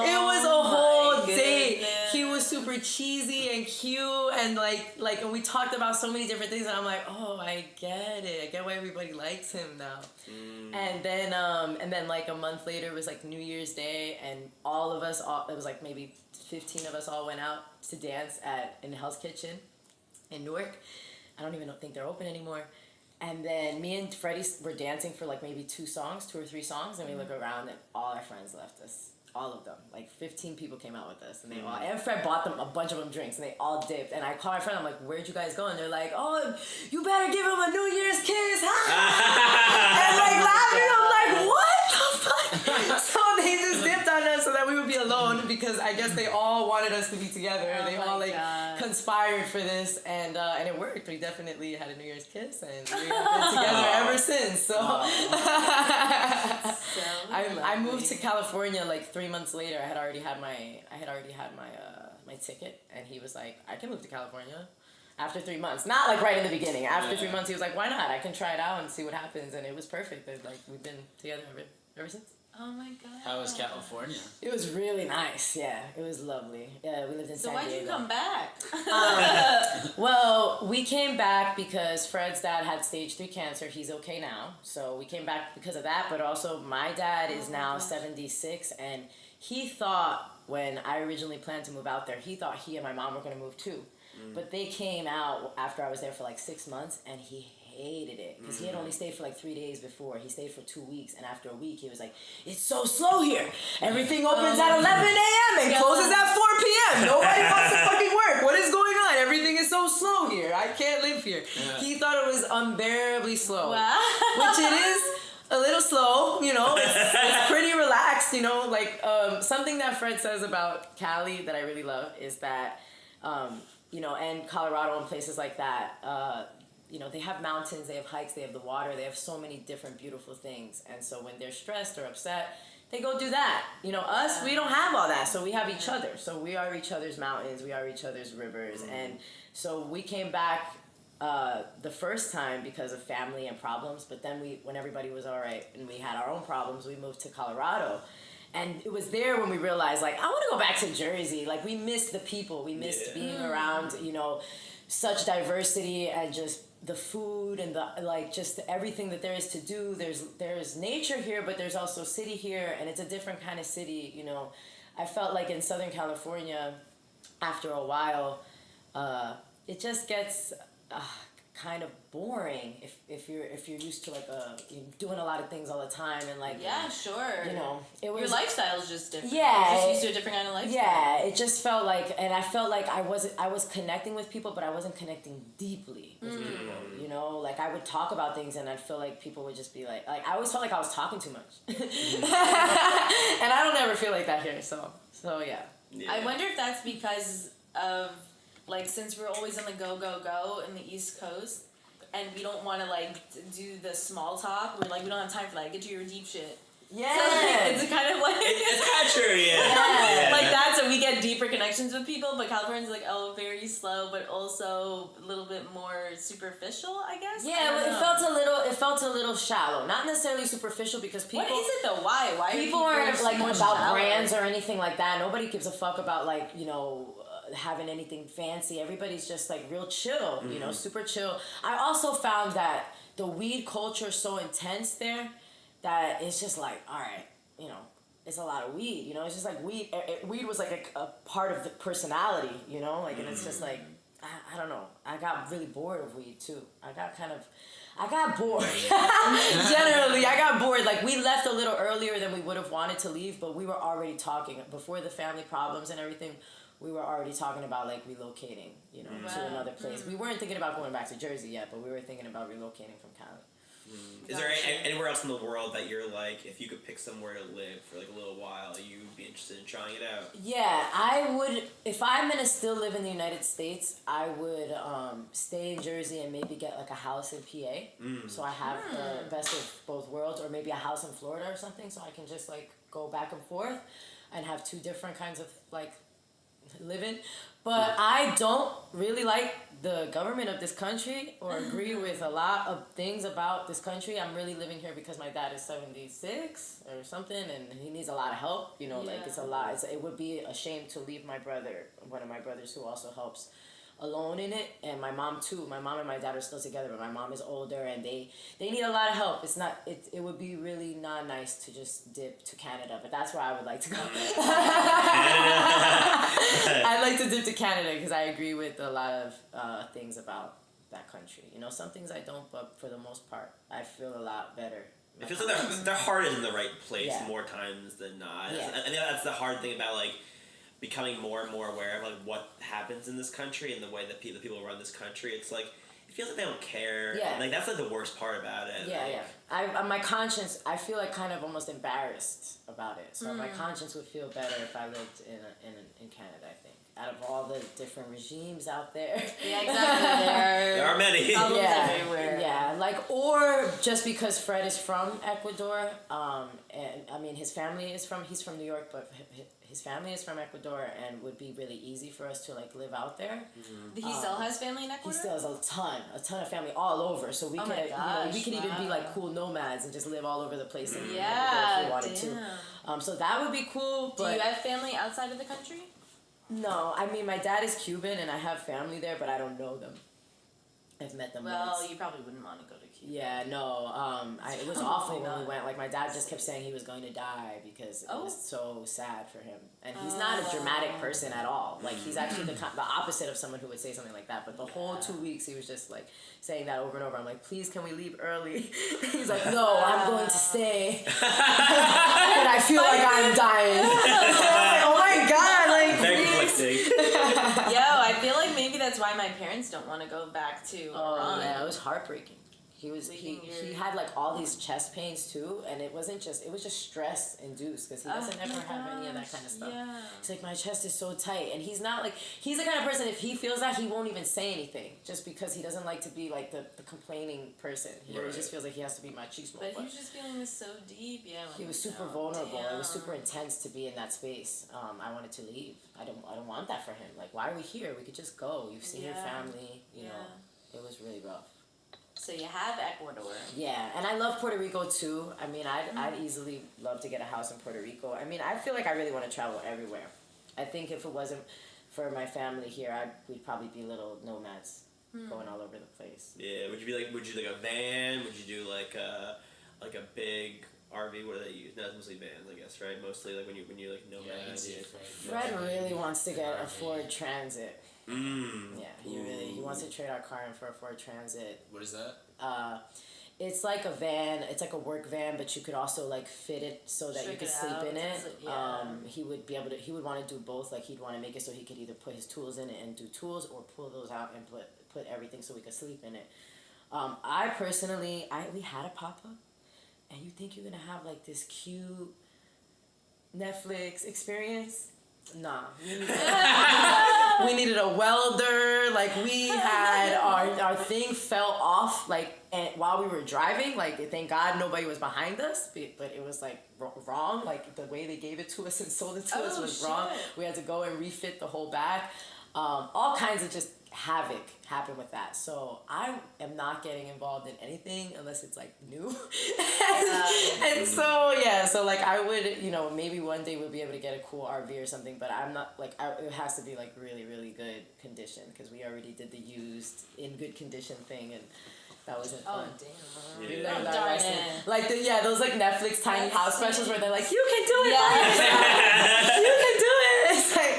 it was a whole date. He was super cheesy and cute, and like, and we talked about so many different things, and I'm like, oh, I get it. I get why everybody likes him now. And then like a month later, it was like New Year's Day, and all of us, it was like maybe 15 of us all went out to dance in Hell's Kitchen in Newark. I don't even think they're open anymore. And then me and Freddy were dancing for like maybe 2 or 3 songs, and we look around and all our friends left us. All of them. Like 15 people came out with us, and they all, and Fred bought them a bunch of them drinks, and they all dipped. And I called my friend, I'm like, where'd you guys go? And they're like, oh, you better give him a New Year's kiss. And like laughing, I'm like, what the fuck? So they just dipped on us so that we would be alone, because I guess they all wanted us to be together. They all like conspired for this, and it worked. We definitely had a New Year's kiss, and we've been together ever since. So I moved to California like 3 months later. I had already had my my ticket, and he was like, I can move to California after 3 months. Not like right in the beginning. After 3 months, he was like, why not? I can try it out and see what happens. And it was perfect. Like we've been together ever since. Oh my god. How was California? It was really nice. Yeah, it was lovely. Yeah, we lived in San Diego. So why'd you come back? Well, we came back because Fred's dad had stage 3 cancer. He's okay now. So we came back because of that. But also my dad is now 76, and he thought, when I originally planned to move out there, he thought he and my mom were going to move too. But they came out after I was there for like 6 months, and he hated it because he had only stayed for like 3 days before. He stayed for 2 weeks, and after a week he was like, it's so slow here. Everything opens at 11 a.m. and closes at 4 p.m. Nobody wants to fucking work. What is going on? Everything is so slow here. I can't live here. Yeah. He thought it was unbearably slow. Wow. Which it is a little slow, you know. It's pretty relaxed, you know. Like something that Fred says about Cali that I really love is that you know, and Colorado and places like that, you know, they have mountains, they have hikes, they have the water, they have so many different beautiful things. And so when they're stressed or upset, they go do that. You know, us, we don't have all that, so we have each other. So we are each other's mountains, we are each other's rivers. And so we came back the first time because of family and problems, but then when everybody was all right and we had our own problems, we moved to Colorado. And it was there when we realized, like, I want to go back to Jersey. Like, we missed the people. We missed being around, you know, such diversity and just the food and the, like, just everything that there is to do. There's nature here, but there's also city here, and it's a different kind of city, you know. I felt like in Southern California, after a while, it just gets kind of boring if you're used to like you're doing a lot of things all the time, and like sure, you know, it was, your lifestyle is just different. Yeah, you're just used to a different kind of lifestyle. Yeah, it just felt like, and I felt like I was connecting with people, but I wasn't connecting deeply with people. You know, like I would talk about things, and I'd feel like people would just be like I always felt like I was talking too much, and I don't ever feel like that here. So yeah. I wonder if that's because of, like, since we're always on the go in the East Coast, and we don't want to, like, do the small talk, we're like, we don't have time for that. Get to your deep shit. Yeah. So, like, it's kind of like... It's kind of true, yeah. Like that, so we get deeper connections with people, but California's like, very slow, but also a little bit more superficial, I guess? Yeah, it felt a little shallow. Not necessarily superficial, because people... What is it, though? Why? Why people aren't, like, about brands or anything like that. Nobody gives a fuck about, like, you know... having anything fancy. Everybody's just like real chill, you know, super chill. I also found that the weed culture is so intense there that it's just like, all right, you know, it's a lot of weed, you know, it's just like weed was like a part of the personality, you know, like, and it's just like, I don't know, I got really bored of weed too. I got bored. Generally, I got bored. Like, we left a little earlier than we would have wanted to leave, but we were already talking before the family problems and everything. We were already talking about, like, relocating, you know, to another place. We weren't thinking about going back to Jersey yet, but we were thinking about relocating from Cali. Is there anywhere else in the world that you're like, if you could pick somewhere to live for like a little while, you'd be interested in trying it out? Yeah, I would. If I'm gonna still live in the United States, I would stay in Jersey and maybe get like a house in PA, so I have the best of both worlds, or maybe a house in Florida or something, so I can just like go back and forth and have 2 different kinds of like living. But I don't really like the government of this country or agree with a lot of things about this country. I'm really living here because my dad is 76 or something, and he needs a lot of help, you know. Like, it's a lot. It would be a shame to leave my brother, one of my brothers who also helps, alone in it, and my mom too. My mom and my dad are still together, but my mom is older, and they need a lot of help. It would be really not nice to just dip to Canada, but that's where I would like to go. I'd like to dip to Canada because I agree with a lot of things about that country. You know, some things I don't, but for the most part, I feel a lot better. It feels like their heart is in the right place more times than not. Yeah. I think that's the hard thing about like becoming more and more aware of like what happens in this country and the way that the people who run this country. It's like it feels like they don't care. Yeah. Like that's like the worst part about it. Yeah, like, yeah. My conscience, I feel like kind of almost embarrassed about it. So my conscience would feel better if I lived in Canada, I think. Out of all the different regimes out there. Yeah, exactly. There are many. Everywhere. Yeah, like, or just because Fred is from Ecuador, and I mean, he's from New York, but his family is from Ecuador, and would be really easy for us to like live out there. Mm-hmm. He still has family in Ecuador? He still has a ton of family all over, so we could, we could even be like cool nomads and just live all over the place if we wanted to. So that would be cool. But do you have family outside of the country? No, I mean, my dad is Cuban and I have family there, but I don't know them. I've met them once. You probably wouldn't want to go to Cuba. Yeah, no. It was awful when we went. Like, my dad just kept saying he was going to die because it was so sad for him. And he's not a dramatic person at all. Like, he's actually the opposite of someone who would say something like that. But the whole 2 weeks, he was just, like, saying that over and over. I'm like, please, can we leave early? He's like, no, I'm going to stay. But I feel like I'm dying. Like, oh my God, like, very conflicting. Yo, I feel like maybe that's why my parents don't want to go back to Iran. Yeah, it was heartbreaking. He had like all these chest pains too, and it was just stress induced because he doesn't ever have any of that kind of stuff. Yeah. He's like, my chest is so tight, and he's the kind of person, if he feels that, he won't even say anything just because he doesn't like to be like the complaining person. He always just feels like he has to be machismo. But he was just feeling this so deep, He was super vulnerable. It was super intense to be in that space. I wanted to leave. I don't want that for him. Like, why are we here? We could just go. You've seen your family. You know, it was really rough. So you have Ecuador. Yeah, and I love Puerto Rico too. I mean, I'd easily love to get a house in Puerto Rico. I mean, I feel like I really want to travel everywhere. I think if it wasn't for my family here, we'd probably be little nomads going all over the place. Yeah, would you do like a van? Would you do like a big RV? What do they use? No, it's mostly vans, I guess, right? Mostly like when you like nomad. Fred really wants to get a Ford Transit. Yeah, he wants to trade our car in for a Ford Transit. What is that? It's like a van. It's like a work van, but you could also like fit it so that you could sleep in it. He would be able to. He would want to do both. Like, he'd want to make it so he could either put his tools in it and do tools, or pull those out and put everything so we could sleep in it. I personally, we had a pop-up, and you think you're gonna have like this cute Netflix experience? Nah. We needed a welder. Like, we had our thing fell off like while we were driving. Like, thank God nobody was behind us, but it was like wrong. Like, the way they gave it to us and sold it to us was wrong. We had to go and refit the whole back. All kinds of just havoc happened with that. So I am not getting involved in anything unless it's like new. And so like I would, maybe one day we'll be able to get a cool RV or something, but I'm not like, it has to be like really, really good condition, because we already did the used in good condition thing, and that wasn't fun. Oh, damn. Yeah. Darn it. Like, those like Netflix tiny house specials where they're like, you can do it. Yeah. You can do it. It's like,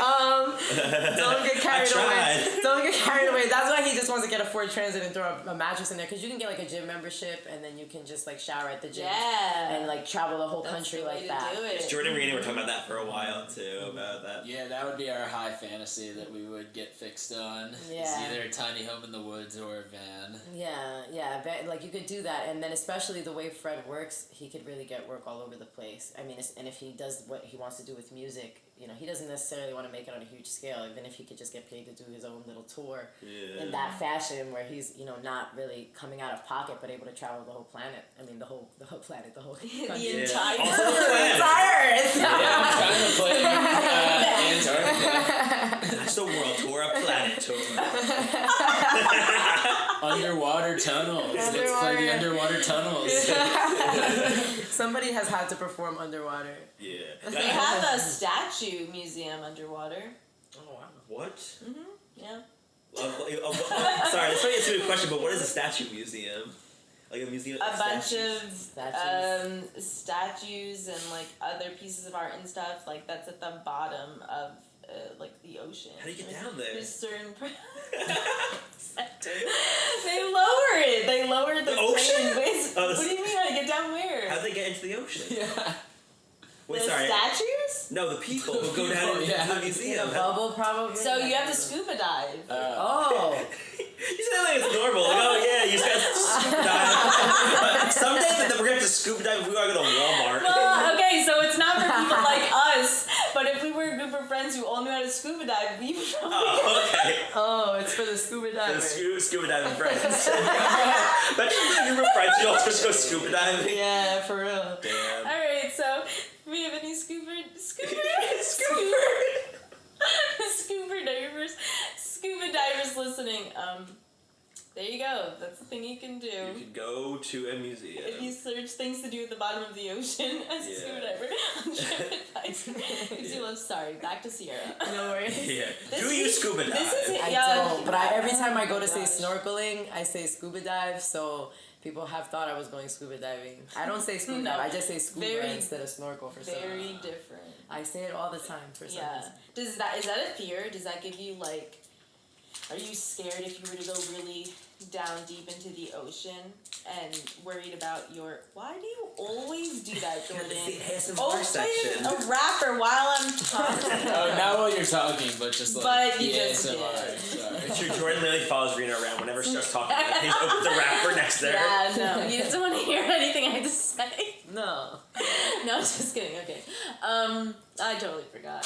don't get carried away. Don't get carried away. That's why he just wants to get a Ford Transit and throw a mattress in there, because you can get like a gym membership, and then you can just like shower at the gym. Yeah. And like travel the whole country like that. Jordan and Reena were talking about that for a while too, about that. Yeah, that would be our high fantasy that we would get fixed on. Yeah. It's either a tiny home in the woods or a van. Yeah, like you could do that, and then especially the way Fred works, he could really get work all over the place. I mean, and if he does what he wants to do with music, he doesn't necessarily want to make it on a huge scale. Even if he could just get paid to do his own little tour in that fashion, where he's not really coming out of pocket, but able to travel the whole planet. I mean, the whole planet, the whole country. The entire Earth. Yeah, I'm trying to play Antarctica. That's the world tour, a planet tour. Underwater tunnels. Let's play the underwater tunnels. Somebody has had to perform underwater. Yeah. They have a statue museum underwater. Oh, wow. What? Mm-hmm. Yeah. Sorry, this might be a stupid question, but what is a statue museum? Like a museum A of bunch statues? of statues and like other pieces of art and stuff. Like, that's at the bottom of like the ocean. How do you get down there? There's certain. They lower it. They lower the ocean. What do you mean? How to get down where? How do they get into the ocean? Yeah. Wait, the sorry. statues? No, the people who go down into the museum. In a bubble, probably. So you have to scuba dive. Oh. You say like it's normal. Like, oh yeah, you just gotta scuba dive. Someday we're gonna have to scuba dive if we gotta go to Walmart. Well, okay, so it's not for people like us, but if we were a group of friends who all knew how to scuba dive, we would probably... Oh, okay. Oh, it's for the scuba For diving. the scuba diving friends. Imagine a group of friends, you all just go scuba diving. Yeah, for real. Damn. Alright, so if we have any scuba divers listening, there you go. That's the thing you can do. You could go to a museum. If you search things to do at the bottom of the ocean as a scuba diver on TripAdvisor. Sorry, back to Sierra. No worries. Yeah. Do you scuba dive? I don't, but every time I go to say snorkeling, I say scuba dive, so people have thought I was going scuba diving. I don't say scuba dive, I just say scuba instead of snorkel for some reason. Very different. I say it all the time for some reason. Is that a fear? Does that give you like... Are you scared if you were to go really down deep into the ocean and worried about your... Why do you always do that, Jordan? section. A rapper while I'm talking. Oh, not while you're talking, but just like... But you just ASMR. Sorry. Sure, Jordan literally follows Reena around whenever she starts talking. He opens the rapper next to her. Yeah, no. You just don't want to hear anything I have to say. No. No, just kidding. Okay. I totally forgot.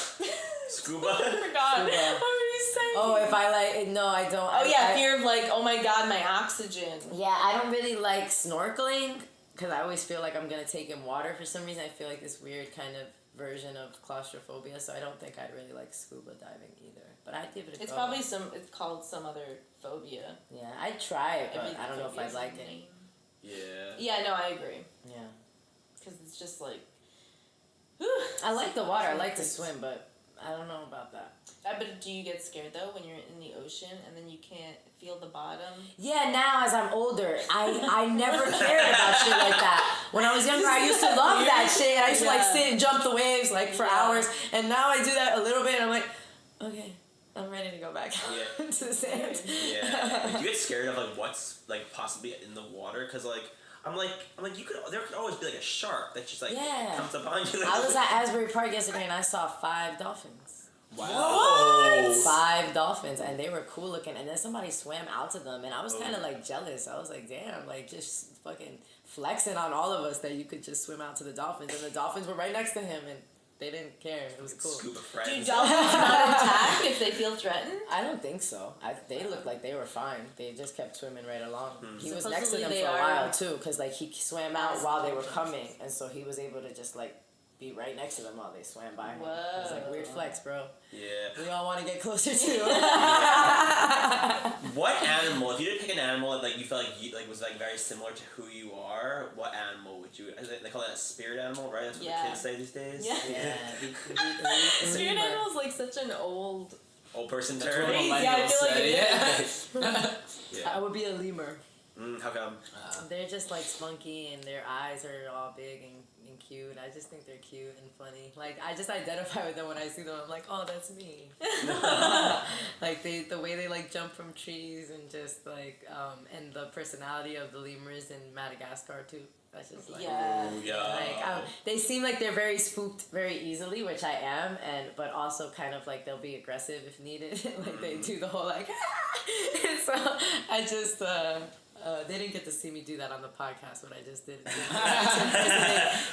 Scuba? I forgot. What were you saying? Oh, if I like... No, I don't. Oh, yeah, fear of like, oh my god, my oxygen. Yeah, I don't really like snorkeling because I always feel like I'm going to take in water. For some reason, I feel like this weird kind of version of claustrophobia, so I don't think I'd really like scuba diving either. But I'd give it a go. It's probably it's called some other phobia. Yeah, I'd try it, but I don't know if I'd like it. Yeah. Yeah, no, I agree. Yeah. Because it's just like... I like the water. I like to swim, but I don't know about that. But do you get scared, though, when you're in the ocean and then you can't feel the bottom? Yeah, now as I'm older, I never cared about shit like that. When I was younger, I used to love that shit. I used to like sit and jump the waves like for hours. And now I do that a little bit and I'm like, okay, I'm ready to go back to the sand. Yeah. Like, do you get scared of like what's like possibly in the water? Because like I'm like there could always be like a shark that just like comes up on you. Like, I was at Asbury Park yesterday and I saw 5 dolphins. Wow. Whoa. 5 dolphins, and they were cool looking, and then somebody swam out to them, and I was kind of like jealous. I was like, damn, like just fucking flexing on all of us that you could just swim out to the dolphins, and the dolphins were right next to him, and they didn't care. It was cool. Scuba friends. Do dolphins not attack if they feel threatened? I don't think so. They looked like they were fine. They just kept swimming right along. He was next to them Supposedly for a while too, because like he swam out while they were coming, and so he was able to just like be right next to them while they swam by him. It was like weird flex, bro. Yeah. We all want to get closer to. What animal? If you did pick an animal that like you felt like was like very similar to who you are, what animal would you? They call that a spirit animal, right? That's what the kids say these days. Yeah. Spirit animal is like such an old person term. Yeah, I feel like I would be a lemur. How come? They're just like spunky and their eyes are all big and cute. I just think they're cute and funny. Like I just identify with them when I see them. I'm like, oh, that's me. Like the way they like jump from trees and just like and the personality of the lemurs in Madagascar too. That's just like they seem like they're very spooked very easily, which I am, but also kind of like they'll be aggressive if needed. Like they do the whole like so I just they didn't get to see me do that on the podcast, what I just did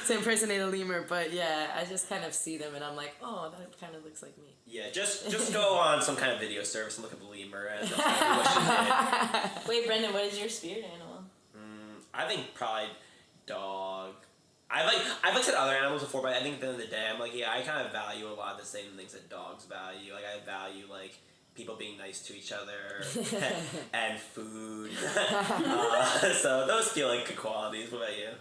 to impersonate a lemur, but yeah, I just kind of see them and I'm like, oh, that kind of looks like me. Yeah, just go on some kind of video service and look up a lemur and what she did. Wait, Brendan, what is your spirit animal? I think probably dog. I've looked at other animals before, but I think at the end of the day, I'm like, I kind of value a lot of the same things that dogs value. Like I value like people being nice to each other and food. So those feel like good qualities. What about you?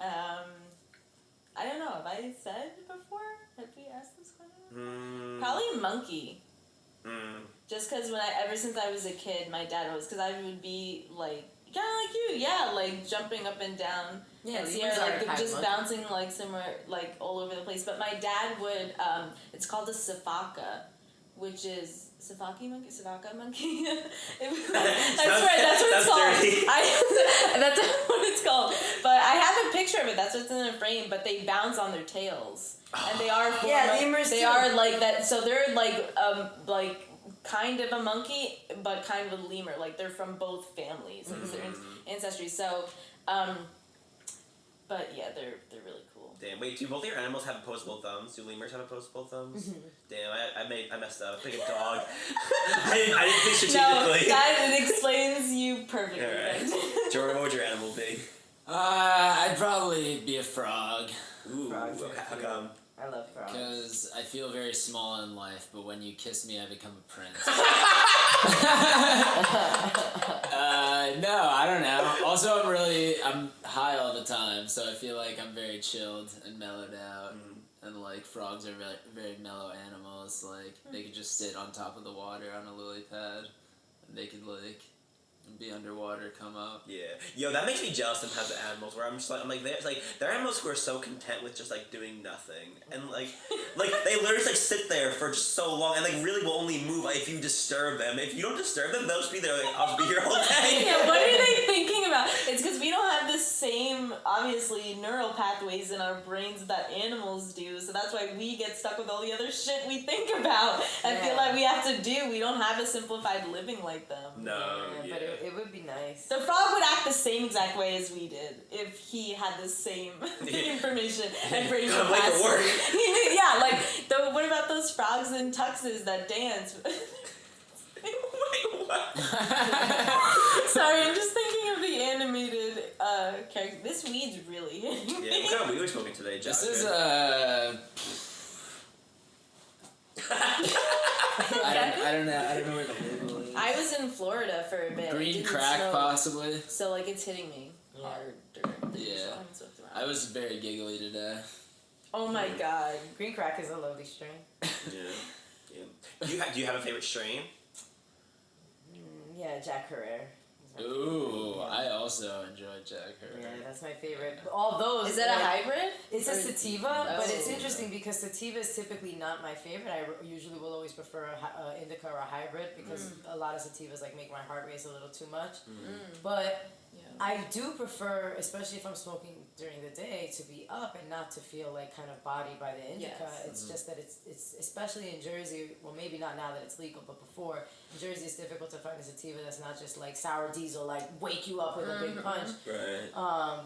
I don't know. Have I said before? Have we asked this question? Probably monkey. Just because ever since I was a kid, my dad was, because I would be like, Kind of like you, yeah, like jumping up and down. Yeah, and lemurs are like kind just of bouncing like somewhere, like all over the place. But my dad would, it's called a sifaka, which is Savaka monkey. That's right. That's what it's called. That's what it's called. But I have a picture of it. That's what's in the frame. But they bounce on their tails, and they are lemurs. They are like that. So they're like kind of a monkey, but kind of a lemur. Like they're from both families, like their ancestry. So, but yeah, they're really cool. Damn. Wait, do both of your animals have opposable thumbs? Do lemurs have opposable thumbs? Mm-hmm. Damn, I messed up. Like a dog. I didn't think strategically. No, it explains you perfectly. All right. Jordan, what would your animal be? I'd probably be a frog. Ooh, Frogs are how cute. come? I love frogs. Because I feel very small in life, but when you kiss me, I become a prince. No, I don't know. Also, I'm high all the time, so I feel like I'm very chilled and mellowed out. And like frogs are very, very mellow animals. Like they could just sit on top of the water on a lily pad, and they could like be underwater, come up. Yeah. Yo, that makes me jealous sometimes of animals where I'm like, there's like, there are animals who are so content with just like doing nothing. And like they literally just like sit there for just so long and like really will only move if you disturb them. If you don't disturb them, they'll just be there like, I'll be here all day. Yeah, what are they thinking about? It's because we don't have the same, obviously, neural pathways in our brains that animals do. So that's why we get stuck with all the other shit we think about and feel like we have to do. We don't have a simplified living like them. No, yeah. But it would be nice. The frog would act the same exact way as we did if he had the same information and brain Come like capacity. to work. Yeah, like what about those frogs in tuxes that dance? Wait, what? Sorry, I'm just thinking of the animated character. This weed's really Yeah, what kind of weed are we smoking today, Josh? This is I don't know where the label is. I was in Florida for a bit. Green Didn't crack, smoke, possibly. So like it's hitting me harder. Yeah. I was very giggly today. Oh my god. Green crack is a lovely strain. Yeah. Do you have a favorite strain? Yeah, Jack Herrera. Ooh, I also enjoy Jack Herrera. Yeah, that's my favorite. All those. Is that a hybrid? It's a sativa, but it's Oh. interesting because sativa is typically not my favorite. I usually will always prefer a indica or a hybrid because a lot of sativas like make my heart race a little too much. But I do prefer, especially if I'm smoking during the day, to be up and not to feel like kind of bodied by the indica. Yes. It's just that it's especially in Jersey. Well, maybe not now that it's legal, but before in Jersey, it's difficult to find a sativa that's not just like sour diesel, like wake you up with a big punch. Right.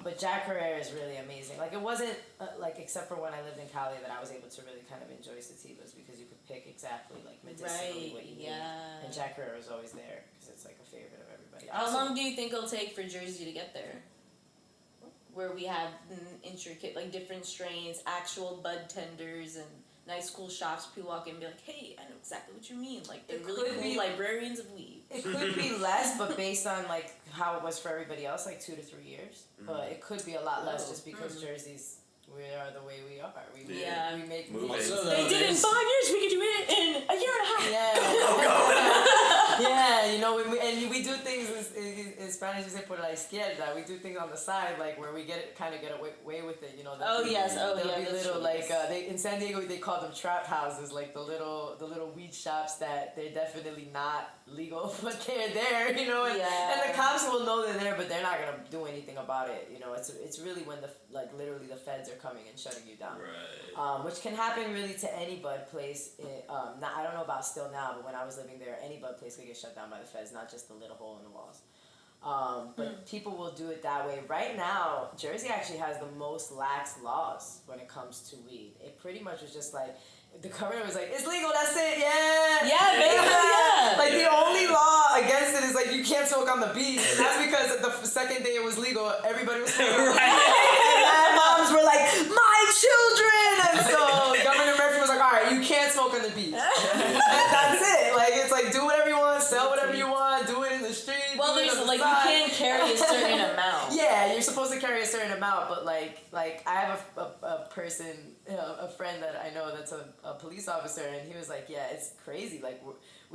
But Jack Herrera is really amazing. Like it wasn't like except for when I lived in Cali that I was able to really kind of enjoy sativas because you could pick exactly like medicinally what you need. And Jack Herrera is always there because it's like a favorite of everybody. How long do you think it'll take for Jersey to get there? Where we have intricate, like different strains, actual bud tenders, and nice cool shops. People walk in and be like, "Hey, I know exactly what you mean." Like they're really cool librarians of weed. It could be less, but based on like how it was for everybody else, like 2 to 3 years. But it could be a lot less just because Jersey's. We are the way we are. We make Moving. Also, They did it in 5 years. We could do it in a year and a half. Yeah. Yeah, you know, we do things in Spanish. We say por la izquierda. We do things on the side, like where we get away with it. You know. Oh yes. Oh There'll yeah. be little like they in San Diego they call them trap houses, like the little weed shops that they're definitely not legal, but they're there. You know, and the cops will know they're there, but they're not gonna do anything about it. You know, it's really when literally the feds are coming and shutting you down. Right. Which can happen really to any bud place. I don't know about still now, but when I was living there, any bud place could get shut down by the feds, not just the little hole in the walls. But people will do it that way. Right now, Jersey actually has the most lax laws when it comes to weed. It pretty much was just like, the governor was like, it's legal, that's it, yeah. Yeah, basically, yeah. Like the only law against it is like, you can't smoke on the beach. And that's because the second day it was legal, everybody was smoking. And moms were like, my children! And so Governor Murphy was like, all right, you can't smoke on the beach. And that's it. Like, it's like, do whatever you want, sell whatever you want, do it in the street. Well, there's like, you can't carry a certain amount. Yeah, you're supposed to carry a certain amount, but like I have a person, a friend that I know that's a police officer, and he was like, yeah, it's crazy. Like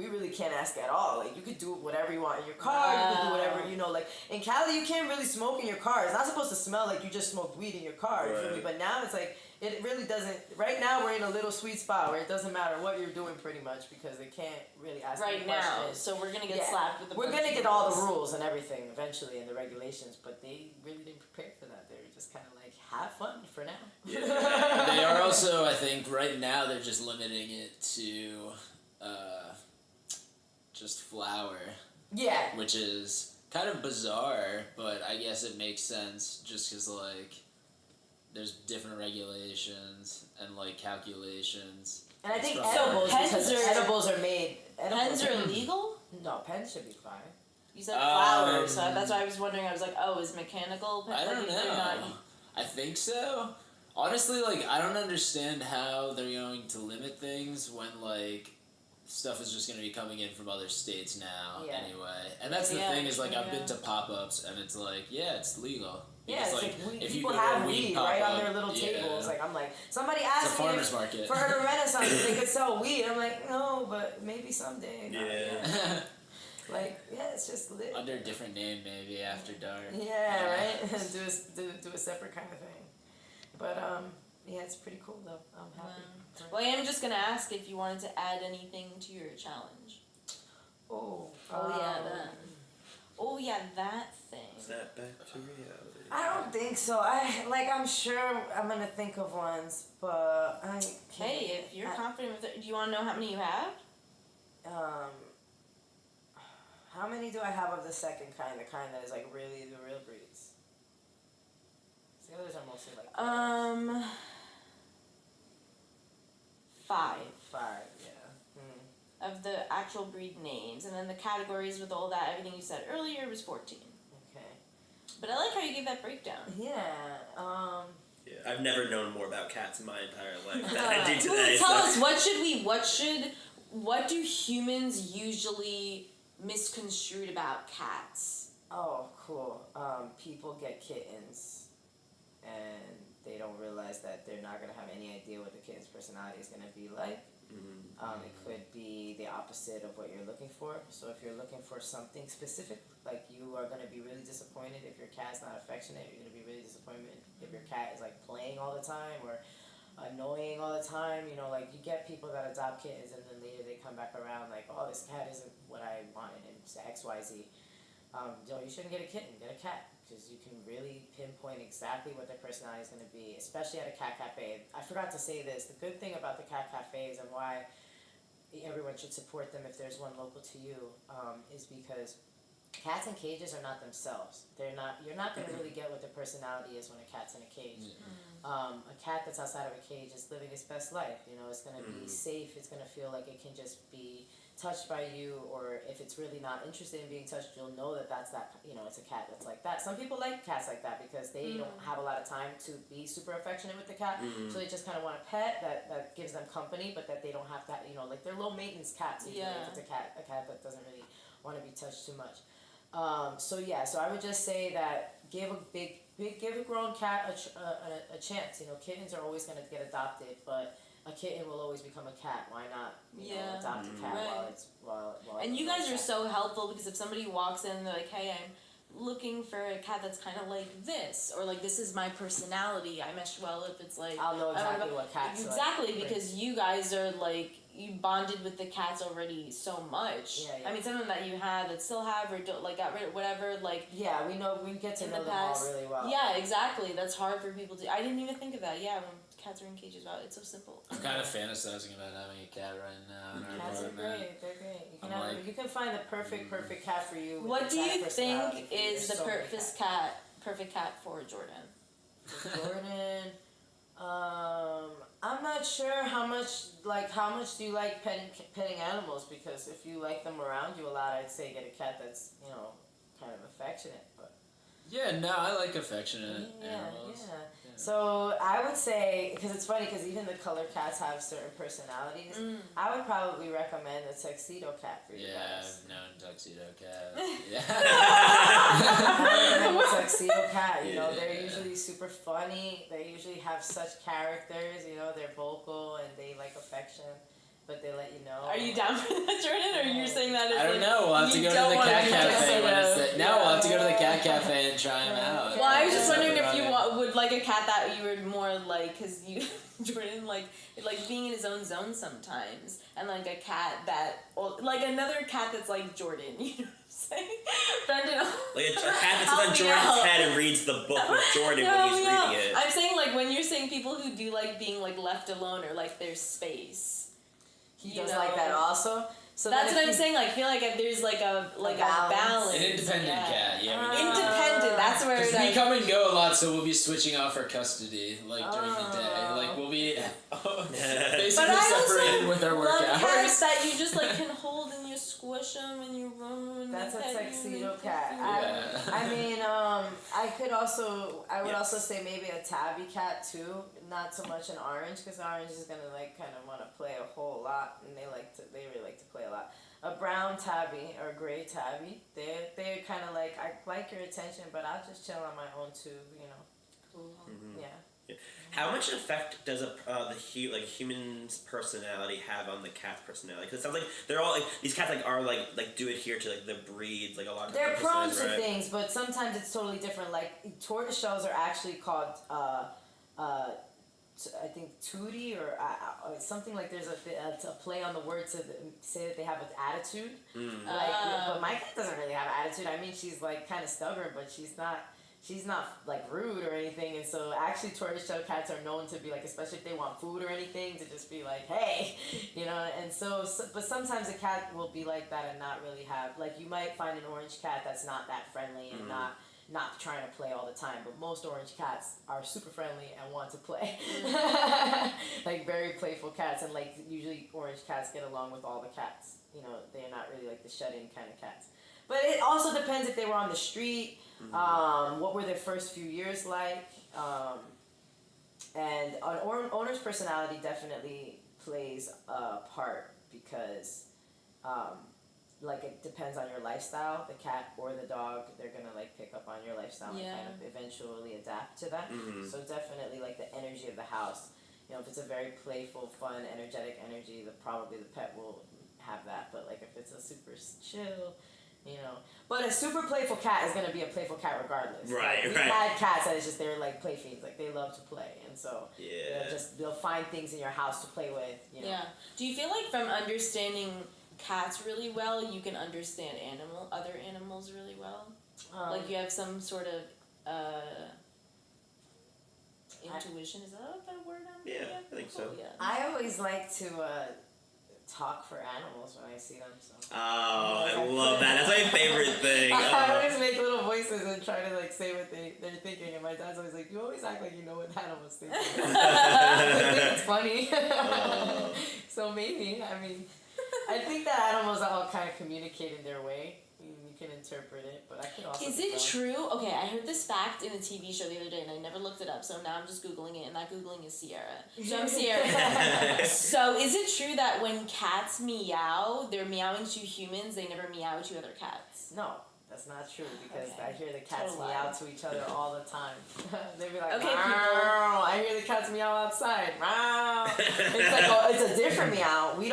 we really can't ask at all. Like, you could do whatever you want in your car, you could do whatever, you know, like, in Cali, you can't really smoke in your car. It's not supposed to smell like you just smoked weed in your car, you feel me? But now it's like, it really doesn't, right now we're in a little sweet spot where it doesn't matter what you're doing pretty much because they can't really ask any questions. Right now, so we're going to get slapped with the We're going to get all the rules and everything eventually and the regulations, but they really didn't prepare for that. They were just kind of like, have fun for now. Yeah. They are also, I think, right now they're just limiting it to just flour. Yeah. Which is kind of bizarre, but I guess it makes sense just because, like, there's different regulations and, like, calculations. And I think edibles, edibles are made. Pens are illegal? No, pens should be fine. You said flour, so that's why I was wondering. I was like, oh, is mechanical pen? I don't know. I think so. Honestly, like, I don't understand how they're going to limit things when, like, stuff is just going to be coming in from other states now anyway. And that's the thing is, like, I've been to pop-ups and it's like, yeah, it's legal. Yeah, because, it's like if people you go to have a weed pop-up, right on their little tables. Like, I'm like, somebody it's asked a me farmer's market. for her Renaissance if they could sell weed. I'm like, no, but maybe someday. Yeah. Like, yeah, it's just lit. Under a different name, maybe, after dark. Yeah, right? do a separate kind of thing. But, yeah, it's pretty cool, though. I'm happy. Well, I am just going to ask if you wanted to add anything to your challenge. Yeah, that thing. Snap back to reality. I don't think so. I'm sure I'm going to think of ones, but I can't. Hey, if you're confident with it, do you want to know how many you have? How many do I have of the second kind, the kind that is like really the real breeds? The others are mostly like 5. 5, yeah. Of the actual breed names, and then the categories with all that, everything you said earlier was 14. Okay. But I like how you gave that breakdown. Yeah. Yeah, I've never known more about cats in my entire life than I do today. Tell us, what do humans usually misconstrued about cats? Oh, cool. People get kittens, and they don't realize that they're not going to have any idea what the kitten's personality is going to be like. It could be the opposite of what you're looking for. So if you're looking for something specific, like you are going to be really disappointed if your cat's not affectionate. You're going to be really disappointed if your cat is like playing all the time or annoying all the time. You know, like you get people that adopt kittens and then later they come back around like, oh, this cat isn't what I wanted and it's XYZ. You shouldn't get a kitten, get a cat. Because you can really pinpoint exactly what their personality is going to be, especially at a cat cafe. I forgot to say this. The good thing about the cat cafes and why everyone should support them if there's one local to you is because cats in cages are not themselves. You're not going to really get what their personality is when a cat's in a cage. A cat that's outside of a cage is living its best life. You know, it's going to be safe. It's going to feel like it can just be touched by you, or if it's really not interested in being touched, you'll know that it's a cat that's like that. Some people like cats like that because they don't have a lot of time to be super affectionate with the cat, so they just kind of want a pet that gives them company, but that they don't have to, like they're low maintenance cats usually if it's a cat that doesn't really want to be touched too much. So I would just say that give a grown cat a chance. Kittens are always going to get adopted, but a kitten will always become a cat. Why not? Adopt a cat while and you guys are so helpful because if somebody walks in and they're like, hey, I'm looking for a cat that's kind of like this, or like this is my personality. I mesh well if it's like I'll know exactly what cats exactly like. Because you guys are like you bonded with the cats already so much. Yeah. I mean, some of them that you had that still have or don't like got rid of whatever like. Yeah, we get to know them all really well. Yeah, exactly. That's hard for people to. I didn't even think of that. Yeah, when cats are in cages, wow, it's so simple. I'm kind of fantasizing about having a cat right now. Cats are great. They're great. You can find the perfect cat for you. What do you think is the perfect cat for Jordan? Jordan, I'm not sure how much do you like petting animals, because if you like them around you a lot, I'd say get a cat that's kind of affectionate. But yeah, no, I like affectionate animals. Yeah. So I would say, because it's funny, because even the color cats have certain personalities. I would probably recommend a tuxedo cat for you guys. Yeah, I've known tuxedo cat. Yeah. I recommend a tuxedo cat. They're usually super funny. They usually have such characters. They're vocal and they like affection. but they let you know. Are you down for that, Jordan, or you're saying that as I don't know. We'll have to go to the cat cafe when it's that. No, we'll have to go to the cat cafe and try them out. Well, I was just wondering if you would like a cat that you were more like, because you, Jordan, like being in his own zone sometimes, and like a cat that, like another cat that's like Jordan, you know what I'm saying? Brendan, like a cat that sits on Jordan's head and reads the book with Jordan when he's reading it. I'm saying like when you're saying people who do like being like left alone or like their space. He does like that also. So that's what I'm saying. Like, feel like if there's like a balance. An independent cat, yeah. Independent. That's where. Because we come and go a lot, so we'll be switching off our custody like during the day. Like we'll be basically separated with our work hours. Cats that you just like can hold and you squish them and you run. And that's a tuxedo cat. Yeah. I mean, I would also say maybe a tabby cat too. Not so much an orange, because orange is gonna like kind of want to play a whole lot, and they really like to play a lot. A brown tabby or gray tabby, they're kind of like, I like your attention, but I'll just chill on my own too, you know. Cool. Yeah. How much effect does human's personality have on the cat's personality? Because it sounds like they're all like these cats are do adhere to like the breeds, like a lot of. They're prone to things, but sometimes it's totally different. Like tortoiseshells are actually called I think tootie or something like. There's a play on the word to say that they have an attitude. But my cat doesn't really have an attitude. I mean, she's like kind of stubborn, but she's not like rude or anything. And so actually tortoiseshell cats are known to be like, especially if they want food or anything, to just be like, hey, you know. And so but sometimes a cat will be like that and not really have, like, you might find an orange cat that's not that friendly and not trying to play all the time, but most orange cats are super friendly and want to play. Like very playful cats, and like usually orange cats get along with all the cats. You know, they're not really like the shut-in kind of cats. But it also depends if they were on the street, what were their first few years like, and an owner's personality definitely plays a part, because like it depends on your lifestyle. The cat or the dog, they're gonna like pick up on your lifestyle and kind of eventually adapt to that. So definitely like the energy of the house. You know, if it's a very playful, fun, energetic energy, probably the pet will have that. But like if it's a super chill, you know. But a super playful cat is gonna be a playful cat regardless. Right, like, we've had cats that is just, they're like play fiends, like they love to play, and so they'll find things in your house to play with. You know? Yeah. Do you feel like from understanding cats really well, you can understand other animals really well? Like you have some sort of intuition. Is that a word? I think so. Yeah. I always like to talk for animals when I see them. So. Oh, I love that. That's my favorite thing. I always make little voices and try to like say what they're thinking, and my dad's always like, "You always act like you know what animals think." I think it's funny. So maybe, I mean, I think that animals all kind of communicate in their way. You can interpret it, but I can also. Is it true? Okay, I heard this fact in a TV show the other day, and I never looked it up, so now I'm just Googling it, and that Googling is Sierra. So I'm Sierra. So is it true that when cats meow, they're meowing to humans, they never meow to other cats? No. That's not true, because I hear the cats meow to each other all the time. They'd be like, okay, meow. I hear the cats meow outside. Meow. It's like it's a different meow. They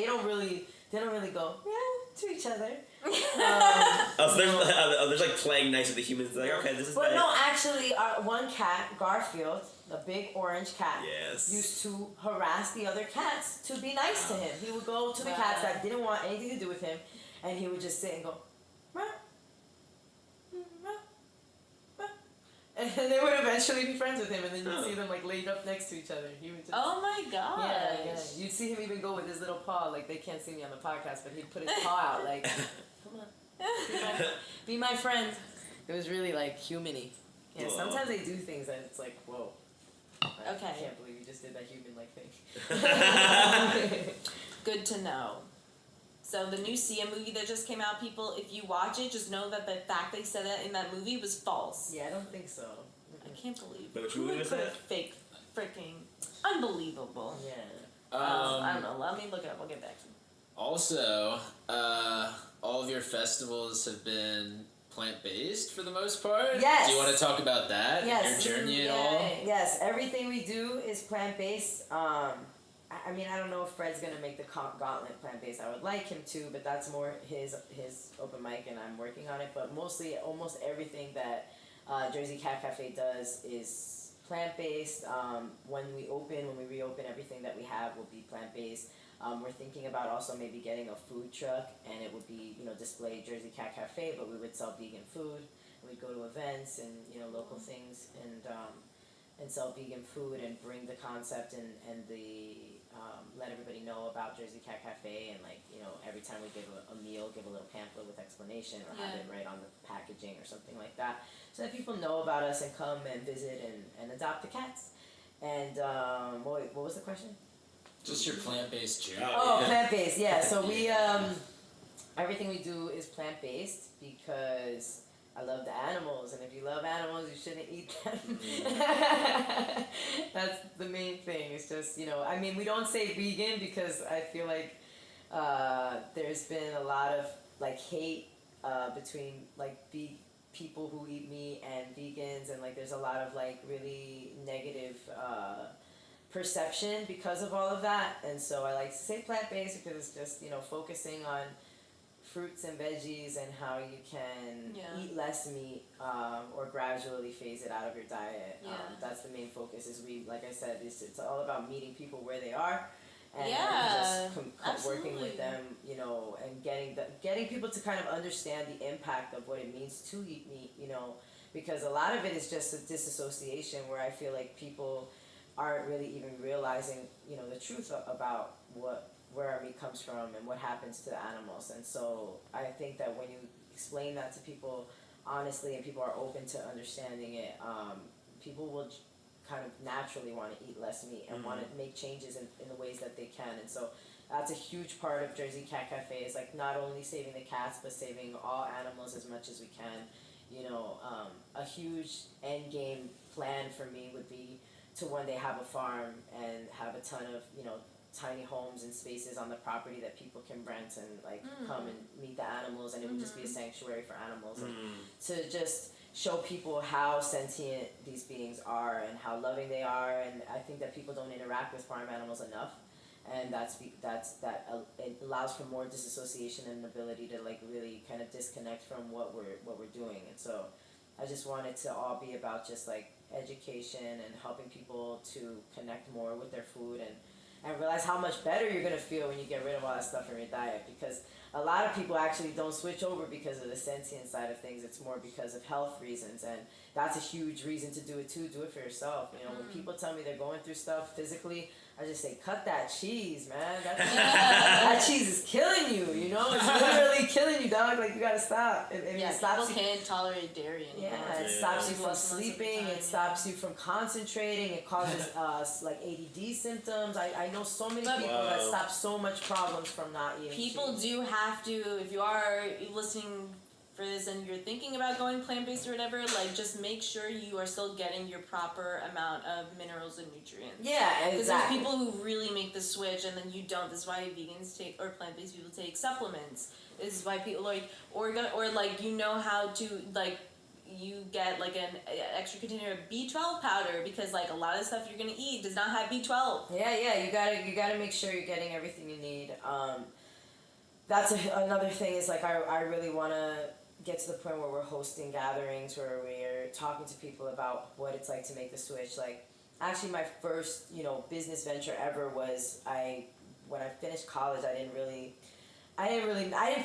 don't really go meow to each other. So there's like playing nice with the humans. Like, okay, this is. But nice. no, actually, one cat, Garfield, the big orange cat, used to harass the other cats to be nice to him. He would go to the cats that didn't want anything to do with him, and he would just sit and go, meow. And they would eventually be friends with him, and then you'd see them like laid up next to each other. He would just, oh my god! Yeah. You'd see him even go with his little paw. Like, they can't see me on the podcast, but he'd put his paw out like, come on, be my friend. It was really like human-y. Yeah. Whoa. Sometimes they do things that it's like, whoa. I can't believe you just did that human-like thing. Good to know. So the new Sia movie that just came out, people, if you watch it, just know that the fact they said that in that movie was false. Yeah, I don't think so. I can't believe. But which movie was that? Fake, freaking, unbelievable. Yeah. I don't know. Let me look it up. I'll get back to you. Also, all of your festivals have been plant-based for the most part? Yes. Do you want to talk about that? Yes. Your journey at all? Yes. Everything we do is plant-based. I mean, I don't know if Fred's gonna make the gauntlet plant-based. I would like him to, but that's more his open mic, and I'm working on it. But mostly, almost everything that Jersey Cat Cafe does is plant-based. When we reopen, everything that we have will be plant-based. We're thinking about also maybe getting a food truck, and it would be, display Jersey Cat Cafe, but we would sell vegan food. We'd go to events and, local things, and sell vegan food and bring the concept and let everybody know about Jersey Cat Cafe, and every time we give a meal, give a little pamphlet with explanation, or have it right on the packaging or something like that, so that people know about us and come and visit and adopt the cats. And what was the question? Just your plant-based journey. Oh, plant-based, yeah. So we everything we do is plant-based because I love the animals, and if you love animals, you shouldn't eat them. That's the main thing. It's just, I mean, we don't say vegan because I feel like there's been a lot of hate between people who eat meat and vegans, and there's a lot of really negative perception because of all of that. And so I like to say plant-based because it's just, focusing on fruits and veggies and how you can eat less meat or gradually phase it out of your diet. That's the main focus. Is like I said, it's all about meeting people where they are, and just working with them, and getting people to kind of understand the impact of what it means to eat meat, because a lot of it is just a disassociation where I feel like people aren't really even realizing, the truth about where our meat comes from and what happens to the animals. And so I think that when you explain that to people honestly, and people are open to understanding it, people will kind of naturally want to eat less meat and want to make changes in the ways that they can. And so that's a huge part of Jersey Cat Cafe, is not only saving the cats, but saving all animals as much as we can. A huge end game plan for me would be to one day have a farm and have a ton of, tiny homes and spaces on the property that people can rent and come and meet the animals, and it would just be a sanctuary for animals, and to just show people how sentient these beings are and how loving they are. And I think that people don't interact with farm animals enough, and it allows for more disassociation and an ability to really kind of disconnect from what we're doing. And so I just want it to all be about just education and helping people to connect more with their food, and realize how much better you're going to feel when you get rid of all that stuff from your diet. Because a lot of people actually don't switch over because of the sentient side of things. It's more because of health reasons, and that's a huge reason to do it too. Do it for yourself. When people tell me they're going through stuff physically, I just say, cut that cheese, man. That cheese is killing you, It's literally killing you, dog. You gotta stop. It stops people can't tolerate dairy anymore. Yeah, it stops you from sleeping. It stops you from concentrating. It causes ADD symptoms. I know so many people that stop so much problems from not eating People cheese. do have to, if you are listening for this and you're thinking about going plant-based or whatever, just make sure you are still getting your proper amount of minerals and nutrients. Yeah, exactly. Because there's people who really make the switch and then you don't. This is why vegans or plant-based people take supplements. This is why people how to you get an extra container of B12 powder, because a lot of stuff you're gonna eat does not have B12. Yeah, you gotta make sure you're getting everything you need. That's another thing, is I really want to get to the point where we're hosting gatherings where we're talking to people about what it's like to make the switch. Actually, my first business venture ever was when I finished college. I didn't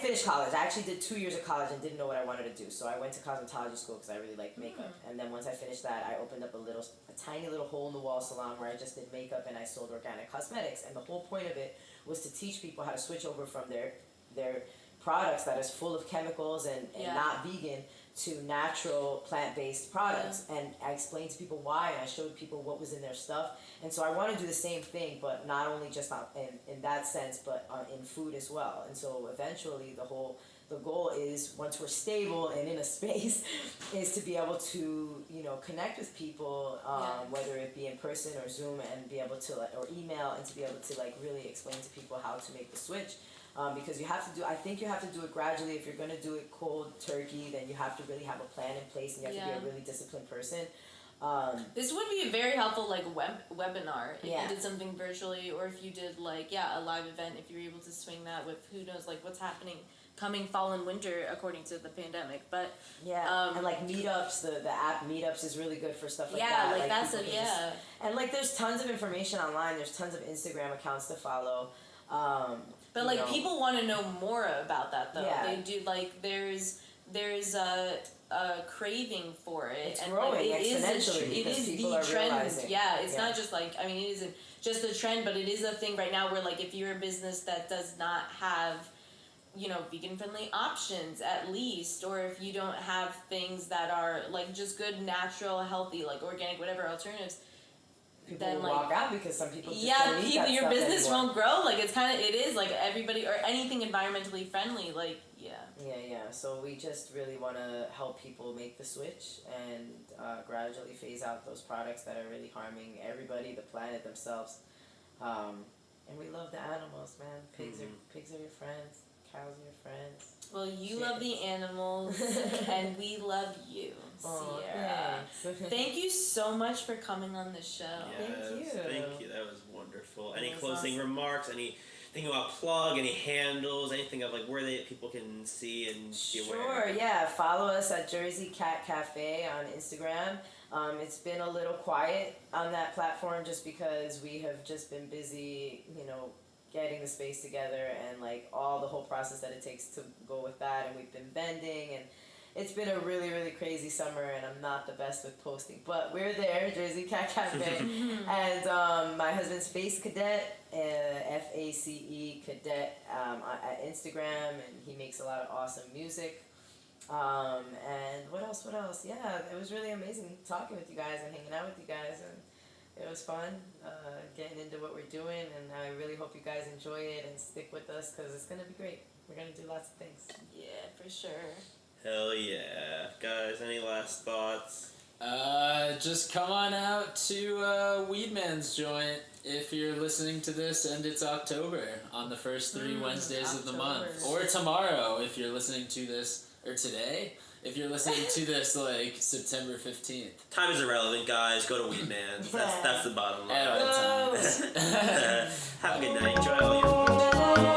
finish college. I actually did 2 years of college and didn't know what I wanted to do. So I went to cosmetology school because I really liked makeup. And then once I finished that, I opened up a tiny little hole in the wall salon where I just did makeup and I sold organic cosmetics. And the whole point of it was to teach people how to switch over from their products that is full of chemicals and not vegan to natural plant-based products. And I explained to people why, and I showed people what was in their stuff. And so I want to do the same thing, but not only just in that sense, but in food as well. And so eventually the goal is, once we're stable and in a space, is to be able to connect with people, whether it be in person or Zoom, and be able to or email, and to be able to really explain to people how to make the switch. Because I think you have to do it gradually. If you're going to do it cold turkey, then you have to really have a plan in place, and you have to be a really disciplined person. This would be a very helpful like webinar if Yeah. you did something virtually, or if you did like a live event, if you're able to swing that with who knows like what's happening coming fall and winter according to the pandemic. But and like meetups, the app meetups is really good for stuff like that. Yeah, like that's people can just- and like there's tons of information online. There's tons of Instagram accounts to follow. But like people want to know more about that though. Yeah. They do like there's a craving for it. It's and growing like, it exponentially is because people the are trend. realizing. Yeah, it's not just like I mean it isn't just a trend, but it is a thing right now where like if you're a business that does not have vegan friendly options at least, or if you don't have things that are like just good natural healthy like organic whatever alternatives, People then will like walk out because some people just don't eat that your stuff business anymore. won't grow. Like it is like everybody or anything environmentally friendly. Like Yeah. So we just really want to help people make the switch and gradually phase out those products that are really harming everybody, the planet, themselves. And we love the animals, man. Pigs are your friends. Cows are your friends. Well, you love the animals, and we love you, Sierra. Thank you so much for coming on the show. Yes, thank you. That was wonderful. Any was closing awesome. remarks? Anything you want to plug? Any handles? Anything of like where people can see and be aware? Sure, yeah. Follow us at Jersey Cat Cafe on Instagram. It's been a little quiet on that platform just because we have just been busy, getting the space together and like all the whole process that it takes to go with that, and we've been vending, and it's been a really, really crazy summer, and I'm not the best with posting, but we're there, Jersey Cat Cafe. And my husband's Face Cadet, FACE Cadet, at Instagram, and he makes a lot of awesome music. And what else? Yeah, it was really amazing talking with you guys and hanging out with you guys, and it was fun getting into what we're doing, and I really hope you guys enjoy it and stick with us because it's going to be great. We're going to do lots of things. Yeah, for sure. Hell yeah. Guys, any last thoughts? Just come on out to Weedman's joint if you're listening to this and it's October on the first 3 Wednesdays of the month. Or tomorrow if you're listening to this, or today. If you're listening to this, like, September 15th. Time is irrelevant, guys. Go to Weedman's. That's the bottom line. At all times. Have a good night. Enjoy all your